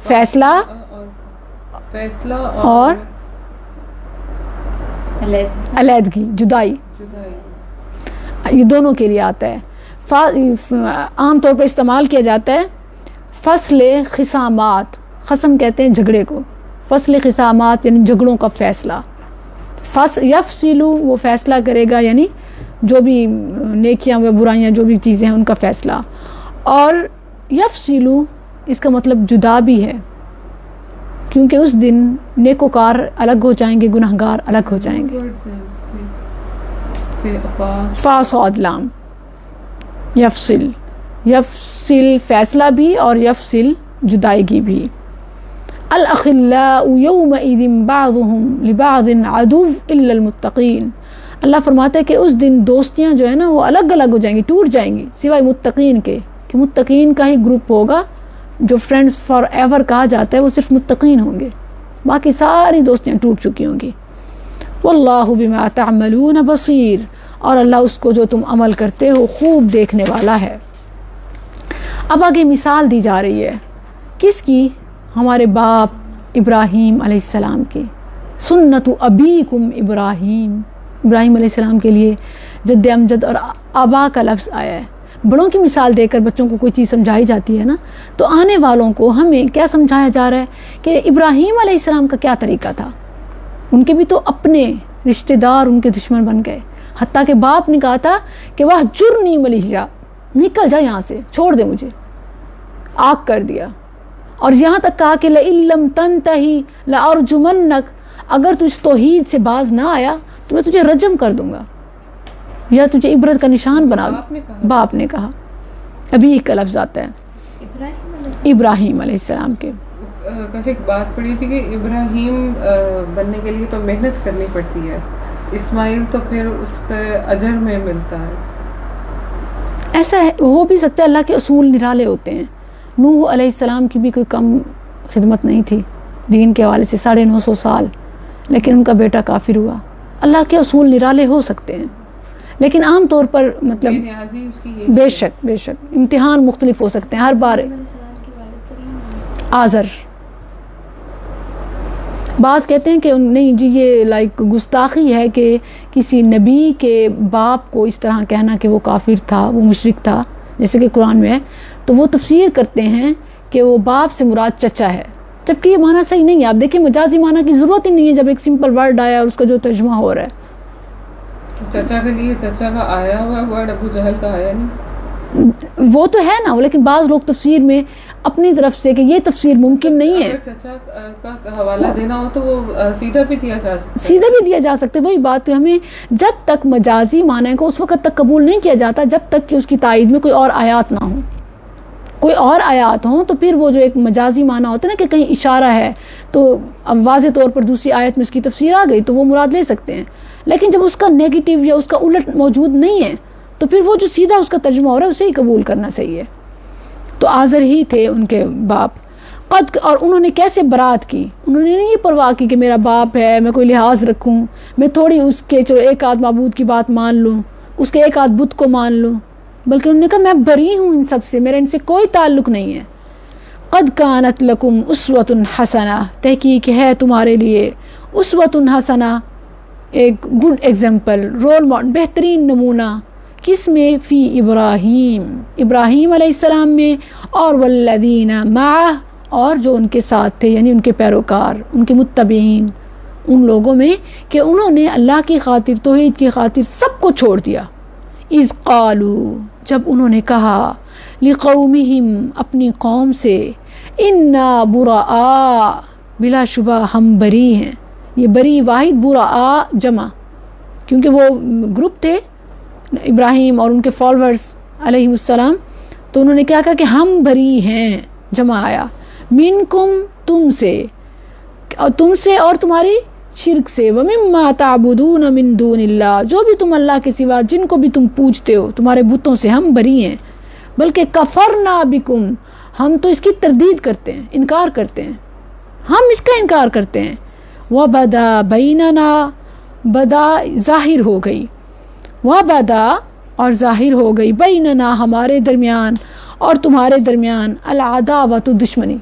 فیصلہ, اور علیحدگی جدائی, یہ دونوں کے لیے آتا ہے. عام طور پر استعمال کیا جاتا ہے فصل خصامات, خصم کہتے ہیں جھگڑے کو, فصل خصامات یعنی جھگڑوں کا فیصلہ. یفصلو وہ فیصلہ کرے گا, یعنی جو بھی نیکیاں و برائیاں جو بھی چیزیں ہیں ان کا فیصلہ. اور یفصلو اس کا مطلب جدا بھی ہے, کیونکہ اس دن نیکوکار الگ ہو جائیں گے, گناہگار الگ ہو جائیں گے. فا صاد لام, یفصل, یفصل فیصلہ بھی اور یفصل جدائیگی بھی. الاخلاء یومئذ بعضهم لبعض عدو الا المتقین, اللہ فرماتا ہے کہ اس دن دوستیاں جو ہے نا وہ الگ الگ ہو جائیں گی, ٹوٹ جائیں گی, سوائے متقین کے, کہ متقین کا ہی گروپ ہوگا جو فرینڈز فار ایور کہا جاتا ہے, وہ صرف متقین ہوں گے, باقی ساری دوستیاں ٹوٹ چکی ہوں گی. واللہ بما تعملون بصیر, اور اللہ اس کو جو تم عمل کرتے ہو خوب دیکھنے والا ہے. اب آگے مثال دی جا رہی ہے کس کی؟ ہمارے باپ ابراہیم علیہ السلام کی. سنت ابیکم ابراہیم, ابراہیم علیہ السلام کے لیے جد امجد اور آبا کا لفظ آیا ہے. بڑوں کی مثال دے کر بچوں کو کوئی چیز سمجھائی جاتی ہے نا, تو آنے والوں کو ہمیں کیا سمجھایا جا رہا ہے کہ ابراہیم علیہ السلام کا کیا طریقہ تھا. ان کے بھی تو اپنے رشتہ دار ان کے دشمن بن گئے, حتیٰ کہ باپ نے کہا تھا کہ وہ جرنی ملیحا, نکل جا یہاں سے, چھوڑ دے مجھے, آگ کر دیا. اور یہاں تک کہا کہ لئن لم تنتہی لارجمنک, اگر تجھ توحید سے باز نہ آیا تو میں تجھے رجم کر دوں گا یا تجھے عبرت کا نشان بنا دوں. باپ نے کہا. ابھی ایک کا لفظ آتا ہے ابراہیم علیہ السلام کے. کل ایک بات پڑھی تھی کہ ابراہیم بننے کے لیے تو محنت کرنی پڑتی ہے, اسماعیل تو پھر اس کا اجر میں ملتا ہے. ایسا ہے, ہو بھی سکتا ہے اللہ کے اصول نرالے ہوتے ہیں. نوح علیہ السلام کی بھی کوئی کم خدمت نہیں تھی دین کے حوالے سے, 950 سال, لیکن ان کا بیٹا کافر ہوا. اللہ کے اصول نرالے ہو سکتے ہیں, لیکن عام طور پر مطلب بے شک امتحان مختلف ہو سکتے ہیں ہر بار. آزر بعض کہتے ہیں کہ نہیں جی یہ لائک گستاخی ہے کہ کسی نبی کے باپ کو اس طرح کہنا کہ وہ کافر تھا, وہ مشرک تھا, جیسے کہ قرآن میں ہے. تو وہ تفسیر کرتے ہیں کہ وہ باپ سے مراد چچا ہے, جبکہ یہ معنی صحیح نہیں ہے. آپ دیکھیں مجازی معنی کی ضرورت ہی نہیں ہے جب ایک سمپل ورڈ آیا اور اس کا جو ترجمہ ہو رہا ہے. چچا کے لیے چچا کا آیا ہوا ورڈ ابو جہل کا آیا نہیں, وہ تو ہے نا, لیکن بعض لوگ تفسیر میں اپنی طرف سے کہ یہ تفسیر ممکن نہیں ہے. اگر چچا کا حوالہ دینا ہو تو وہ سیدھا بھی دیا جا سکتا ہے, سیدھا بھی دیا جا سکتا ہے. وہی بات ہے, ہمیں جب تک مجازی معنی کو اس وقت تک قبول نہیں کیا جاتا جب تک کہ اس کی تائید میں کوئی اور آیات نہ ہو. کوئی اور آیات ہوں تو پھر وہ جو ایک مجازی معنی ہوتا ہے نا کہ کہیں اشارہ ہے تو اب واضح طور پر دوسری آیت میں اس کی تفسیر آ گئی تو وہ مراد لے سکتے ہیں. لیکن جب اس کا نیگیٹو یا اس کا الٹ موجود نہیں ہے تو پھر وہ جو سیدھا اس کا ترجمہ ہو رہا ہے اسے ہی قبول کرنا صحیح ہے. تو آزر ہی تھے ان کے باپ. قد اور انہوں نے کیسے برات کی, انہوں نے نہیں پرواہ کی کہ میرا باپ ہے, میں کوئی لحاظ رکھوں, میں تھوڑی اس کے چلو ایک آدھ معبود کی بات مان لوں, اس کے ایک آدھ بت کو مان لوں, بلکہ انہوں نے کہا میں بری ہوں ان سب سے, میرا ان سے کوئی تعلق نہیں ہے. قد کانت لکم اسوۃ حسنہ, تحقیق ہے تمہارے لیے اسوۃ حسنہ, ایک گڈ ایگزامپل, رول ماڈل, بہترین نمونہ. کس میں؟ فی ابراہیم, ابراہیم علیہ السلام میں, اور والذین معہ, اور جو ان کے ساتھ تھے یعنی ان کے پیروکار, ان کے متبعین, ان لوگوں میں کہ انہوں نے اللہ کی خاطر, توحید کی خاطر سب کو چھوڑ دیا. اذ قالوا, جب انہوں نے کہا, لقومہم, اپنی قوم سے, انا براء, بلا شبہ ہم بری ہیں. یہ بری واحد, براء جمع, کیونکہ وہ گروپ تھے ابراہیم اور ان کے فالورز علیہ السلام, تو انہوں نے کیا کہا کہ ہم بری ہیں, جمع آیا. منکم, تم سے, اور تم سے اور تمہاری شرک سے, ومما تعبدون من دون اللہ, جو بھی تم اللہ کے سوا جن کو بھی تم پوجتے ہو تمہارے بتوں سے ہم بری ہیں. بلکہ کفرنا بکم, ہم تو اس کی تردید کرتے ہیں, انکار کرتے ہیں, ہم اس کا انکار کرتے ہیں. وبدا بیننا, بدا ظاہر ہو گئی, وبدا اور ظاہر ہو گئی, بیننا ہمارے درمیان اور تمہارے درمیان, العداوۃ دشمنی,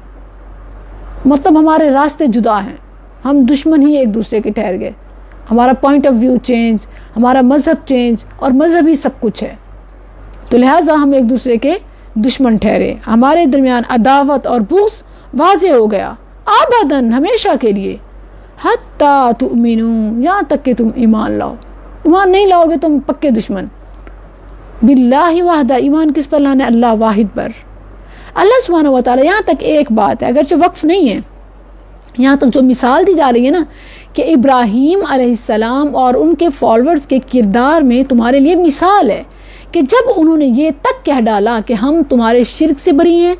مطلب ہمارے راستے جدا ہیں, ہم دشمن ہی ایک دوسرے کے ٹھہر گئے. ہمارا پوائنٹ آف ویو چینج, ہمارا مذہب چینج, اور مذہب ہی سب کچھ ہے, تو لہٰذا ہم ایک دوسرے کے دشمن ٹھہرے. ہمارے درمیان عداوت اور بغض واضح ہو گیا, ابداً ہمیشہ کے لیے, حتیٰ تؤمنوا, یہاں تک کہ تم ایمان لاؤ. ایمان نہیں لاؤ گے تم پکے دشمن. باللہ وحدہ, ایمان کس پر لانا ہے؟ اللہ واحد پر. اللہ سبحانہ و تعالیٰ, یہاں تک ایک بات ہے اگرچہ وقف نہیں ہے, یہاں تک جو مثال دی جا رہی ہے نا کہ ابراہیم علیہ السلام اور ان کے فالورز کے کردار میں تمہارے لیے مثال ہے کہ جب انہوں نے یہ تک کہہ ڈالا کہ ہم تمہارے شرک سے بری ہیں,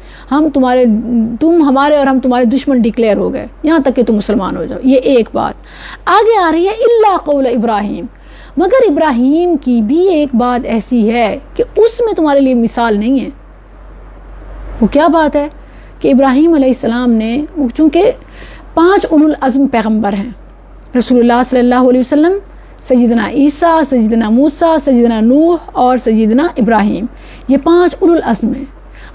تم ہمارے اور ہم تمہارے دشمن ڈکلیئر ہو گئے, یہاں تک کہ تم مسلمان ہو جاؤ. یہ ایک بات. آگے آ رہی ہے الا قول ابراہیم, مگر ابراہیم کی بھی ایک بات ایسی ہے کہ اس میں تمہارے لیے مثال نہیں ہے. وہ کیا بات ہے کہ ابراہیم علیہ السلام نے, چونکہ 5 اولو العزم پیغمبر ہیں, رسول اللہ صلی اللہ علیہ وسلم, سیدنا عیسیٰ, سیدنا موسیٰ, سیدنا نوح اور سیدنا ابراہیم, یہ 5 اولو العزم ہیں.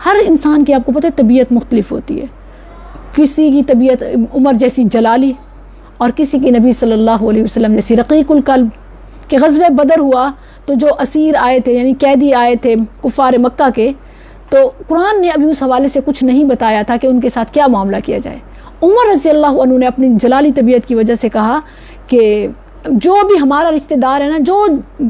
ہر انسان کی آپ کو پتہ ہے طبیعت مختلف ہوتی ہے. کسی کی طبیعت عمر جیسی جلالی, اور کسی کی نبی صلی اللہ علیہ وسلم جیسی رقیق القلب. کہ غزوہ بدر ہوا تو جو اسیر آئے تھے یعنی قیدی آئے تھے کفار مکہ کے, تو قرآن نے ابھی اس حوالے سے کچھ نہیں بتایا تھا کہ ان کے ساتھ کیا معاملہ کیا جائے. عمر رضی اللہ عنہ نے اپنی جلالی طبیعت کی وجہ سے کہا کہ جو بھی ہمارا رشتہ دار ہے نا, جو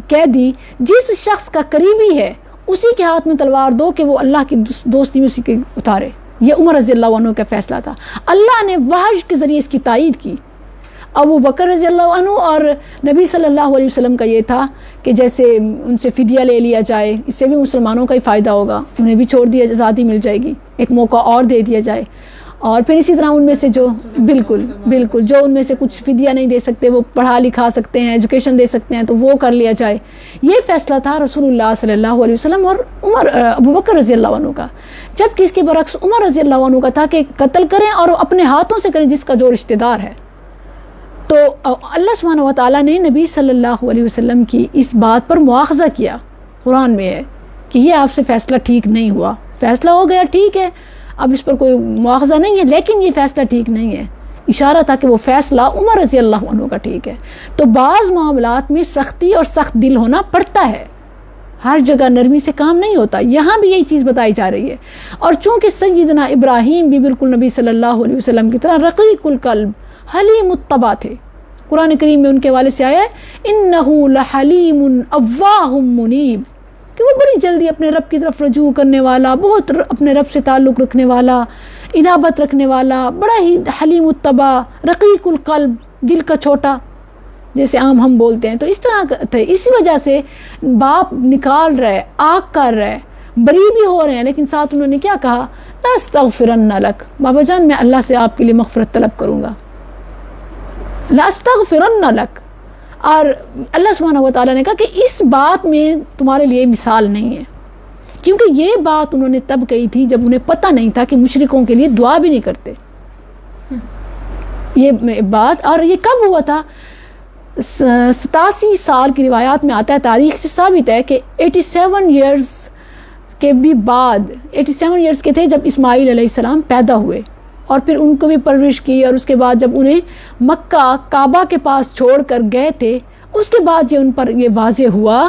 قیدی جس شخص کا قریبی ہے اسی کے ہاتھ میں تلوار دو کہ وہ اللہ کی دوستی میں اسی کے اتارے. یہ عمر رضی اللہ عنہ کا فیصلہ تھا. اللہ نے وحی کے ذریعے اس کی تائید کی. ابو بکر رضی اللہ عنہ اور نبی صلی اللہ علیہ وسلم کا یہ تھا کہ جیسے ان سے فدیہ لے لیا جائے, اس سے بھی مسلمانوں کا ہی فائدہ ہوگا, انہیں بھی چھوڑ دیا, آزادی مل جائے گی, ایک موقع اور دے دیا جائے. اور پھر اسی طرح ان میں سے جو بالکل جو ان میں سے کچھ فدیہ نہیں دے سکتے وہ پڑھا لکھا سکتے ہیں, ایجوکیشن دے سکتے ہیں, تو وہ کر لیا جائے. یہ فیصلہ تھا رسول اللہ صلی اللہ علیہ وسلم اور ابو بکر رضی اللہ عنہ کا. جبکہ اس کے برعکس عمر رضی اللہ عنہ کا تھا کہ قتل کریں اور اپنے ہاتھوں سے کریں جس کا جو رشتہ دار ہے. تو اللہ سبحانہ و تعالیٰ نے نبی صلی اللہ علیہ وسلم کی اس بات پر مواخذہ کیا. قرآن میں ہے کہ یہ آپ سے فیصلہ ٹھیک نہیں ہوا, فیصلہ ہو گیا ٹھیک ہے, اب اس پر کوئی مواخذہ نہیں ہے, لیکن یہ فیصلہ ٹھیک نہیں ہے. اشارہ تھا کہ وہ فیصلہ عمر رضی اللہ عنہ کا ٹھیک ہے. تو بعض معاملات میں سختی اور سخت دل ہونا پڑتا ہے, ہر جگہ نرمی سے کام نہیں ہوتا. یہاں بھی یہی چیز بتائی جا رہی ہے. اور چونکہ سیدنا ابراہیم بھی بالکل نبی صلی اللہ علیہ وسلم کی طرح رقیق القلب, حلیم الطبع تھے. قرآن کریم میں ان کے حوالے سے آیا ہے انہ لحلیم اواہ منیب, کہ وہ بڑی جلدی اپنے رب کی طرف رجوع کرنے والا, بہت اپنے رب سے تعلق رکھنے والا, انابت رکھنے والا, بڑا ہی حلیم الطبع, رقیق القلب, دل کا چھوٹا, جیسے عام ہم بولتے ہیں. تو اس طرح تھے. اسی وجہ سے باپ نکال رہے, آگ کر رہے, بری بھی ہو رہے ہیں، لیکن ساتھ انہوں نے کیا کہا، لاستغفرن لک، بابا جان میں اللہ سے آپ کے لیے مغفرت طلب کروں گا، لاستغفرن لک. اور اللہ سبحانہ و تعالیٰ نے کہا کہ اس بات میں تمہارے لیے مثال نہیں ہے، کیونکہ یہ بات انہوں نے تب کہی تھی جب انہیں پتہ نہیں تھا کہ مشرکوں کے لیے دعا بھی نہیں کرتے. یہ بات، اور یہ کب ہوا تھا، 87 سال کی روایات میں آتا ہے، تاریخ سے ثابت ہے کہ 87 ایئرز کے بھی بعد، 87 ایئرز کے تھے جب اسماعیل علیہ السلام پیدا ہوئے، اور پھر ان کو بھی پرورش کی، اور اس کے بعد جب انہیں مکہ کعبہ کے پاس چھوڑ کر گئے تھے، اس کے بعد یہ ان پر یہ واضح ہوا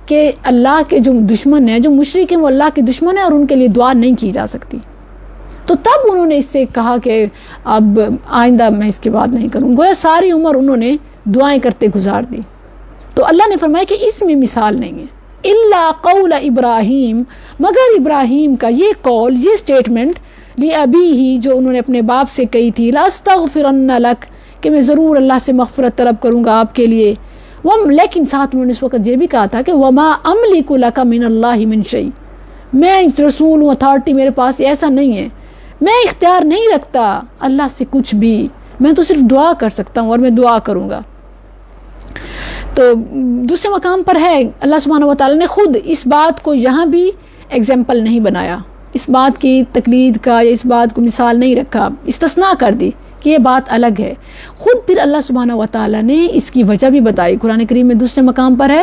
کہ اللہ کے جو دشمن ہیں، جو مشرک ہیں، وہ اللہ کے دشمن ہیں اور ان کے لیے دعا نہیں کی جا سکتی. تو تب انہوں نے اس سے کہا کہ اب آئندہ میں اس کے بعد نہیں کروں. گویا ساری عمر انہوں نے دعائیں کرتے گزار دی. تو اللہ نے فرمایا کہ اس میں مثال نہیں ہے، الا قول ابراہیم، مگر ابراہیم کا یہ قول، یہ اسٹیٹمنٹ، لِأَبِيهِ، جو انہوں نے اپنے باپ سے کہی تھی، لَأَسْتَغْفِرَنَّ لَكَ، کہ میں ضرور اللہ سے مغفرت طلب کروں گا آپ کے لیے. لیکن ساتھ انہوں نے اس وقت یہ بھی کہا تھا کہ وَمَا أَمْلِكُ لَكَ مِنَ اللَّهِ مِنْ شَيْءٍ، میں رسول ہوں، اتھارٹی میرے پاس ایسا نہیں ہے، میں اختیار نہیں رکھتا اللہ سے کچھ بھی، میں تو صرف دعا کر سکتا ہوں اور میں دعا کروں گا. تو دوسرے مقام پر ہے اللہ سبحانہ و تعالیٰ نے خود اس بات کو یہاں بھی ایگزامپل نہیں بنایا، اس بات کی تقلید کا یا اس بات کو مثال نہیں رکھا، استثناء کر دی کہ یہ بات الگ ہے. خود پھر اللہ سبحانہ و تعالیٰ نے اس کی وجہ بھی بتائی. قرآن کریم میں دوسرے مقام پر ہے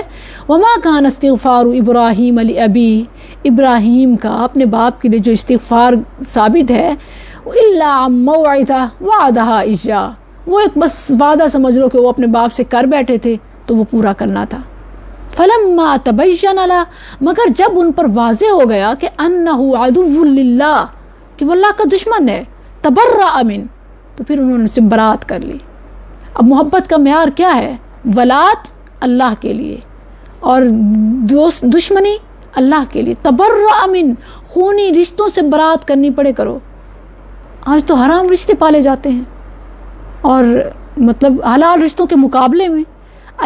وَمَا كَانَ اسْتِغْفَارُ إِبْرَاهِيمَ لِأَبِيهِ، ابراہیم کا اپنے باپ کے لیے جو استغفار ثابت ہے، إِلَّا عَن مَوْعِدَةٍ وَعَدَهَا إِيَّاهُ، وہ ایک بس وعدہ سمجھ لو کہ وہ اپنے باپ سے کر بیٹھے تھے تو وہ پورا کرنا تھا. فَلَمَّا تَبَيَّنَ لَهُ، مگر جب ان پر واضح ہو گیا کہ أَنَّهُ عَدُوٌّ لِلَّهِ، کہ وہ اللہ کا دشمن ہے، تَبَرَّأَ مِنْهُ، تو پھر انہوں نے اس سے برات کر لی. اب محبت کا معیار کیا ہے؟ ولات اللہ کے لیے اور دشمنی اللہ کے لیے. تبرأ من، خونی رشتوں سے برات کرنی پڑے کرو. آج تو حرام رشتے پالے جاتے ہیں، اور مطلب حلال رشتوں کے مقابلے میں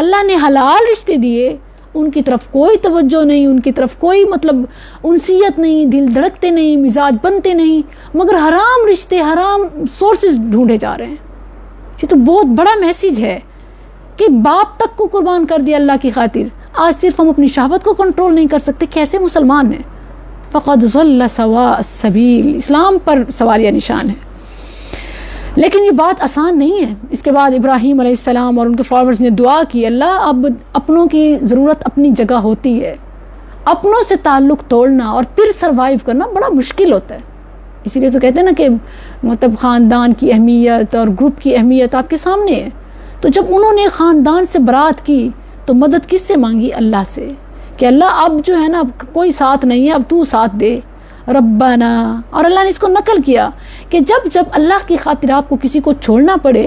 اللہ نے حلال رشتے دیے، ان کی طرف کوئی توجہ نہیں، ان کی طرف کوئی مطلب انسیت نہیں، دل دھڑکتے نہیں، مزاج بنتے نہیں، مگر حرام رشتے، حرام سورسز ڈھونڈے جا رہے ہیں. یہ تو بہت بڑا میسیج ہے کہ باپ تک کو قربان کر دیا اللہ کی خاطر. آج صرف ہم اپنی شہوت کو کنٹرول نہیں کر سکتے، کیسے مسلمان ہیں؟ فقد ضل سواء السبیل، اسلام پر سوالیہ نشان ہے. لیکن یہ بات آسان نہیں ہے. اس کے بعد ابراہیم علیہ السلام اور ان کے فالوورز نے دعا کی، اللہ اب اپنوں کی ضرورت اپنی جگہ ہوتی ہے، اپنوں سے تعلق توڑنا اور پھر سروائیو کرنا بڑا مشکل ہوتا ہے. اسی لیے تو کہتے ہیں نا کہ مطلب خاندان کی اہمیت اور گروپ کی اہمیت آپ کے سامنے ہے. تو جب انہوں نے خاندان سے برات کی تو مدد کس سے مانگی؟ اللہ سے، کہ اللہ اب جو ہے نا اب کوئی ساتھ نہیں ہے، اب تو ساتھ دے ربنا. اور اللہ نے اس کو نقل کیا کہ جب اللہ کی خاطر آپ کو کسی کو چھوڑنا پڑے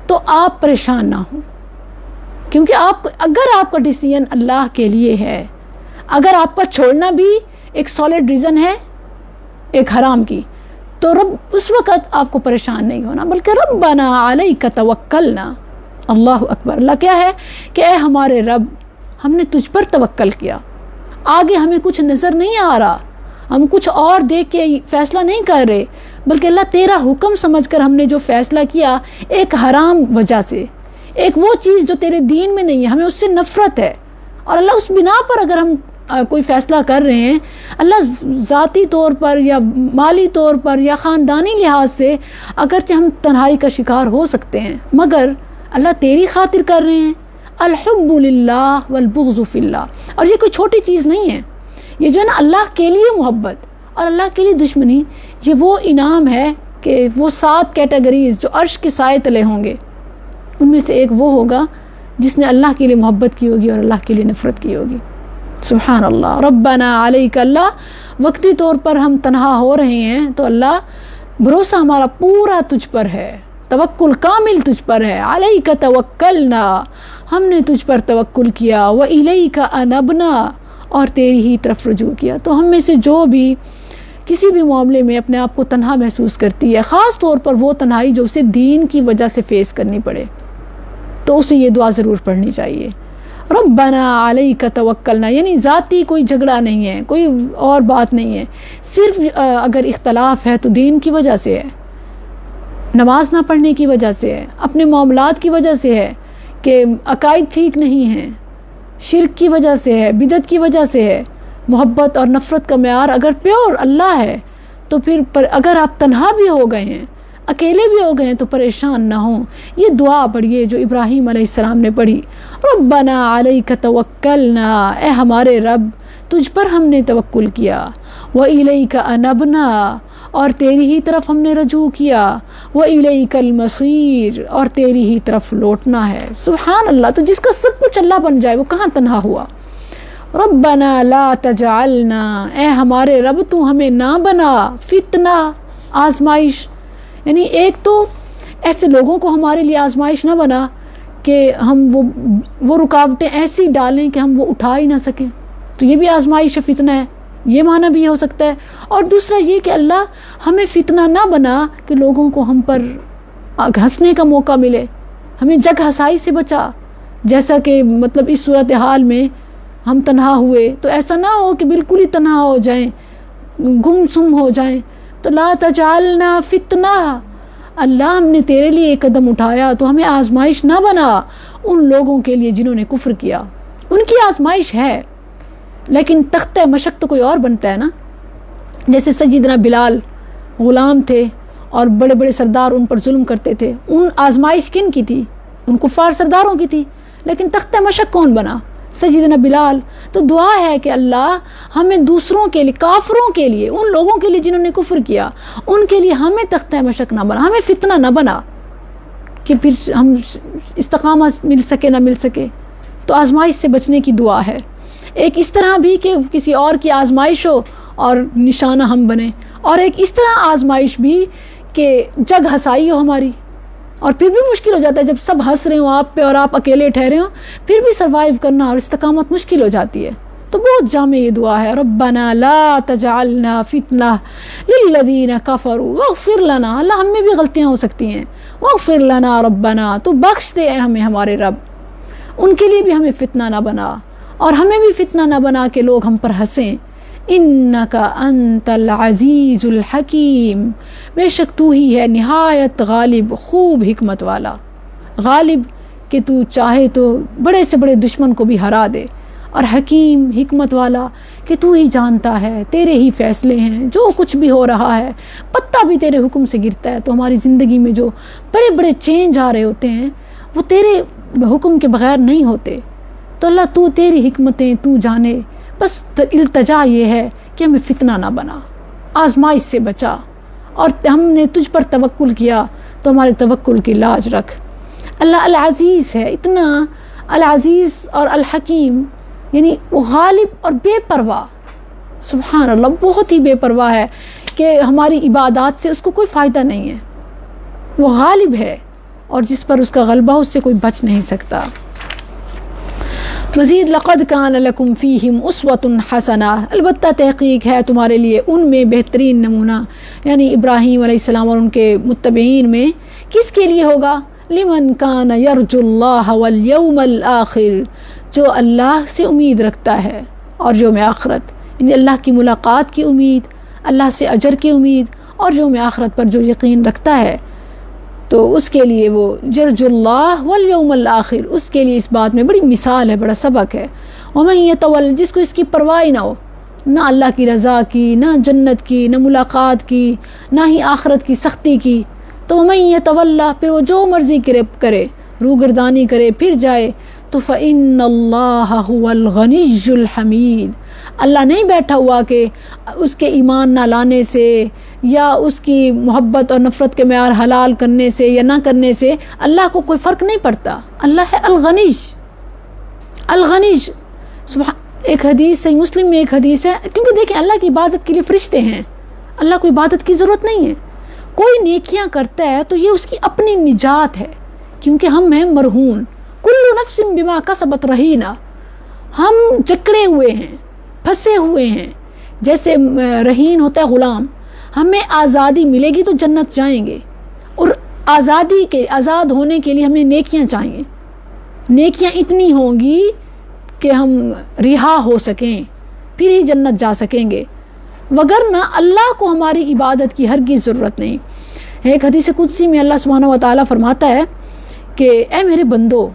تو آپ پریشان نہ ہوں، کیونکہ اگر آپ کا ڈیسیژن اللہ کے لیے ہے، اگر آپ کا چھوڑنا بھی ایک سالڈ ریزن ہے ایک حرام کی، تو رب اس وقت آپ کو پریشان نہیں ہونا، بلکہ ربنا علیک توکلنا. اللہ اکبر. اللہ کیا ہے کہ اے ہمارے رب، ہم نے تجھ پر توکل کیا، آگے ہمیں کچھ نظر نہیں آ رہا، ہم کچھ اور دیکھ کے فیصلہ نہیں کر رہے، بلکہ اللہ تیرا حکم سمجھ کر ہم نے جو فیصلہ کیا ایک حرام وجہ سے، ایک وہ چیز جو تیرے دین میں نہیں ہے، ہمیں اس سے نفرت ہے، اور اللہ اس بنا پر اگر ہم کوئی فیصلہ کر رہے ہیں، اللہ ذاتی طور پر یا مالی طور پر یا خاندانی لحاظ سے اگرچہ ہم تنہائی کا شکار ہو سکتے ہیں، مگر اللہ تیری خاطر کر رہے ہیں. الحب للہ والبغض فی اللہ. اور یہ کوئی چھوٹی چیز نہیں ہے، یہ جو ہے نا اللہ کے لیے محبت اور اللہ کے لیے دشمنی، یہ وہ انعام ہے کہ وہ 7 کیٹیگریز جو عرش کے سائے تلے ہوں گے، ان میں سے ایک وہ ہوگا جس نے اللہ کے لیے محبت کی ہوگی اور اللہ کے لیے نفرت کی ہوگی. سبحان اللہ. ربنا علیک، اللہ وقتی طور پر ہم تنہا ہو رہے ہیں تو اللہ بھروسہ ہمارا پورا تجھ پر ہے، توکل کامل تجھ پر ہے. علیک توکلنا، ہم نے تجھ پر توکل کیا. وإلیک انبنا، اور تیری ہی طرف رجوع کیا. تو ہم میں سے جو بھی کسی بھی معاملے میں اپنے آپ کو تنہا محسوس کرتی ہے، خاص طور پر وہ تنہائی جو اسے دین کی وجہ سے فیس کرنی پڑے، تو اسے یہ دعا ضرور پڑھنی چاہیے. ربنا علیک توکلنا، یعنی ذاتی کوئی جھگڑا نہیں ہے، کوئی اور بات نہیں ہے، صرف اگر اختلاف ہے تو دین کی وجہ سے ہے، نماز نہ پڑھنے کی وجہ سے ہے، اپنے معاملات کی وجہ سے ہے کہ عقائد ٹھیک نہیں ہیں، شرک کی وجہ سے ہے، بدعت کی وجہ سے ہے۔ محبت اور نفرت کا معیار اگر پیور اللہ ہے تو پھر اگر آپ تنہا بھی ہو گئے ہیں، اکیلے بھی ہو گئے ہیں تو پریشان نہ ہوں۔ یہ دعا پڑھیے جو ابراہیم علیہ السلام نے پڑھی، ربنا علیک توکلنا، اے ہمارے رب تجھ پر ہم نے توکل کیا، وإلیک انبنا، اور تیری ہی طرف ہم نے رجوع کیا، وإلیک المصیر، اور تیری ہی طرف لوٹنا ہے۔ سبحان اللہ، تو جس کا سب کچھ اللہ بن جائے وہ کہاں تنہا ہوا۔ ربنا لا تجعلنا، اے ہمارے رب تو ہمیں نہ بنا فتنہ، آزمائش، یعنی ایک تو ایسے لوگوں کو ہمارے لیے آزمائش نہ بنا کہ ہم وہ رکاوٹیں ایسی ڈالیں کہ ہم وہ اٹھا ہی نہ سکیں، تو یہ بھی آزمائش فتنہ ہے، یہ معنی بھی ہو سکتا ہے۔ اور دوسرا یہ کہ اللہ ہمیں فتنہ نہ بنا کہ لوگوں کو ہم پر ہنسنے کا موقع ملے، ہمیں جگ ہنسائی سے بچا، جیسا کہ مطلب اس صورتحال میں ہم تنہا ہوئے تو ایسا نہ ہو کہ بالکل ہی تنہا ہو جائیں، گم سم ہو جائیں۔ تو لا تجعلنا فتنہ، اللہ ہم نے تیرے لیے ایک قدم اٹھایا تو ہمیں آزمائش نہ بنا ان لوگوں کے لیے جنہوں نے کفر کیا، ان کی آزمائش ہے، لیکن تختہ مشق تو کوئی اور بنتا ہے نا۔ جیسے سیدنا بلال غلام تھے اور بڑے بڑے سردار ان پر ظلم کرتے تھے، ان آزمائش کن کی تھی؟ ان کفار سرداروں کی تھی، لیکن تختہ مشق کون بنا؟ سیدنا بلال۔ تو دعا ہے کہ اللہ ہمیں دوسروں کے لیے، کافروں کے لیے، ان لوگوں کے لیے جنہوں نے کفر کیا، ان کے لیے ہمیں تختہ مشق نہ بنا، ہمیں فتنہ نہ بنا کہ پھر ہم استقامت مل سکے نہ مل سکے۔ تو آزمائش سے بچنے کی دعا ہے۔ ایک اس طرح بھی کہ کسی اور کی آزمائش ہو اور نشانہ ہم بنیں، اور ایک اس طرح آزمائش بھی کہ جگ ہنسائی ہو ہماری، اور پھر بھی مشکل ہو جاتا ہے جب سب ہنس رہے ہوں آپ پہ اور آپ اکیلے ٹھہرے ہوں، پھر بھی سروائیو کرنا اور استقامت مشکل ہو جاتی ہے۔ تو بہت جامع یہ دعا ہے، ربنا لا تجعلنا فتنہ للذین کفروا واغفر لنا، اللہ ہم میں بھی غلطیاں ہو سکتی ہیں، واغفر لنا ربنا، تو بخش دے ہمیں ہمارے رب، ان کے لیے بھی ہمیں فتنہ نہ بنا اور ہمیں بھی فتنہ نہ بنا کہ لوگ ہم پر ہنسیں۔ انک انت العزیز الحکیم، بے شک تو ہی ہے نہایت غالب، خوب حکمت والا، غالب کہ تو چاہے تو بڑے سے بڑے دشمن کو بھی ہرا دے، اور حکیم حکمت والا کہ تو ہی جانتا ہے، تیرے ہی فیصلے ہیں، جو کچھ بھی ہو رہا ہے پتہ بھی تیرے حکم سے گرتا ہے۔ تو ہماری زندگی میں جو بڑے بڑے چینج آ رہے ہوتے ہیں وہ تیرے حکم کے بغیر نہیں ہوتے۔ تو اللہ تو تیری حکمتیں تو جانے، بس التجا یہ ہے کہ ہمیں فتنہ نہ بنا، آزمائش سے بچا، اور ہم نے تجھ پر توکل کیا تو ہمارے توکل کی لاج رکھ۔ اللہ العزیز ہے، اتنا العزیز اور الحکیم، یعنی وہ غالب اور بے پرواہ، سبحان اللہ، بہت ہی بے پرواہ ہے کہ ہماری عبادات سے اس کو کوئی فائدہ نہیں ہے، وہ غالب ہے اور جس پر اس کا غلبہ اس سے کوئی بچ نہیں سکتا۔ مزید لقد کان لکم فیہم اسوۃ حسنہ، البتہ تحقیق ہے تمہارے لیے ان میں بہترین نمونہ، یعنی ابراہیم علیہ السلام اور ان کے متبعین میں، کس کے لیے ہوگا؟ لمن کان یرجو اللہ والیوم الآخر، جو اللہ سے امید رکھتا ہے اور یوم آخرت، یعنی اللہ کی ملاقات کی امید، اللہ سے اجر کی امید، اور یوم آخرت پر جو یقین رکھتا ہے، تو اس کے لیے وہ یرجو اللہ والیوم الآخر، اس کے لیے اس بات میں بڑی مثال ہے، بڑا سبق ہے۔ ومن یتول، جس کو اس کی پرواہ نہ ہو، نہ اللہ کی رضا کی، نہ جنت کی، نہ ملاقات کی، نہ ہی آخرت کی سختی کی، تو ومن یتولا، پھر وہ جو مرضی کرے، روگردانی کرے، پھر جائے، تو فإن اللہ هو الغنی الحمید، اللہ نہیں بیٹھا ہوا کہ اس کے ایمان نہ لانے سے یا اس کی محبت اور نفرت کے معیار حلال کرنے سے یا نہ کرنے سے اللہ کو کوئی فرق نہیں پڑتا، اللہ ہے الغنی۔ ایک حدیث صحیح مسلم میں ایک حدیث ہے، کیونکہ دیکھیں اللہ کی عبادت کے لیے فرشتے ہیں، اللہ کو عبادت کی ضرورت نہیں ہے، کوئی نیکیاں کرتا ہے تو یہ اس کی اپنی نجات ہے، کیونکہ ہم ہیں مرہون، کل نفس بما کسبت رہینہ، ہم جکڑے ہوئے ہیں، پھنسے ہوئے ہیں، جیسے رہین ہوتا ہے غلام، ہمیں آزادی ملے گی تو جنت جائیں گے، اور آزاد ہونے کے لیے ہمیں نیکیاں چاہیے، نیکیاں اتنی ہوں گی کہ ہم رہا ہو سکیں، پھر ہی جنت جا سکیں گے، وگرنہ اللہ کو ہماری عبادت کی ہرگز ضرورت نہیں۔ ایک حدیث قدسی میں اللہ سبحانہ و تعالیٰ فرماتا ہے کہ اے میرے بندو،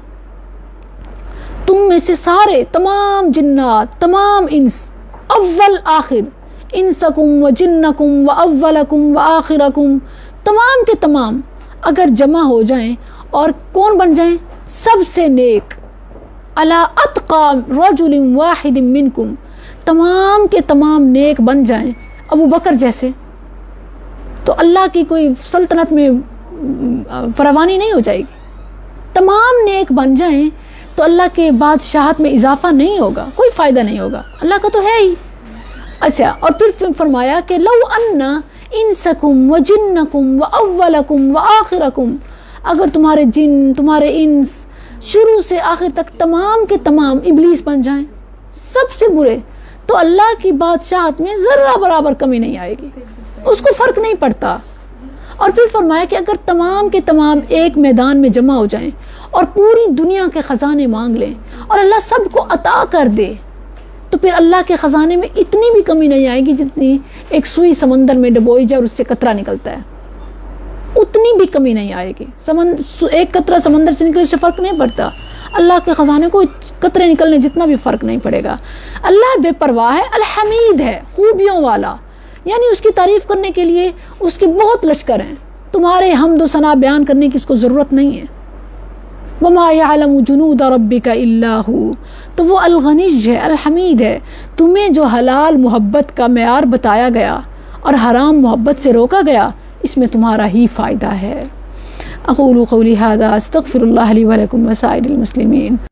تم میں سے سارے تمام جنات، تمام انس، اول آخر، انسکم و جنکم و اولکم و آخرکم، تمام کے تمام اگر جمع ہو جائیں اور کون بن جائیں؟ سب سے نیک، علی اتقی رجل واحد منکم، تمام کے تمام نیک بن جائیں ابو بکر جیسے، تو اللہ کی کوئی سلطنت میں فراوانی نہیں ہو جائے گی۔ تمام نیک بن جائیں تو اللہ کے بادشاہت میں اضافہ نہیں ہوگا، کوئی فائدہ نہیں ہوگا، اللہ کا تو ہے ہی۔ اچھا، اور پھر فرمایا کہ لو ان انسکم و جنکم و اولکم و آخرکم، اگر تمہارے جن، تمہارے انس، شروع سے آخر تک تمام کے تمام ابلیس بن جائیں، سب سے برے، تو اللہ کی بادشاہت میں ذرہ برابر کمی نہیں آئے گی، اس کو فرق نہیں پڑتا۔ اور پھر فرمایا کہ اگر تمام کے تمام ایک میدان میں جمع ہو جائیں اور پوری دنیا کے خزانے مانگ لیں اور اللہ سب کو عطا کر دے، تو پھر اللہ کے خزانے میں اتنی بھی کمی نہیں آئے گی جتنی ایک سوئی سمندر میں ڈبوئی جائے اور اس سے قطرہ نکلتا ہے، اتنی بھی کمی نہیں آئے گی۔ ایک قطرہ سمندر سے نکلے سے فرق نہیں پڑتا، اللہ کے خزانے کو قطرے نکلنے جتنا بھی فرق نہیں پڑے گا۔ اللہ بے پرواہ ہے، الحمید ہے، خوبیوں والا، یعنی اس کی تعریف کرنے کے لیے اس کے بہت لشکر ہیں، تمہارے حمد و ثنا بیان کرنے کی اس کو ضرورت نہیں ہے۔ وَمَا يَعْلَمُ جُنُودَ رَبِّكَ إِلَّا هُوَ، تو وہ الغنی ہے، الحمید ہے۔ تمہیں جو حلال محبت کا معیار بتایا گیا اور حرام محبت سے روکا گیا، اس میں تمہارا ہی فائدہ ہے۔ اقول قولی ھذا استغفر اللہ لی ولکم وسائر المسلمین۔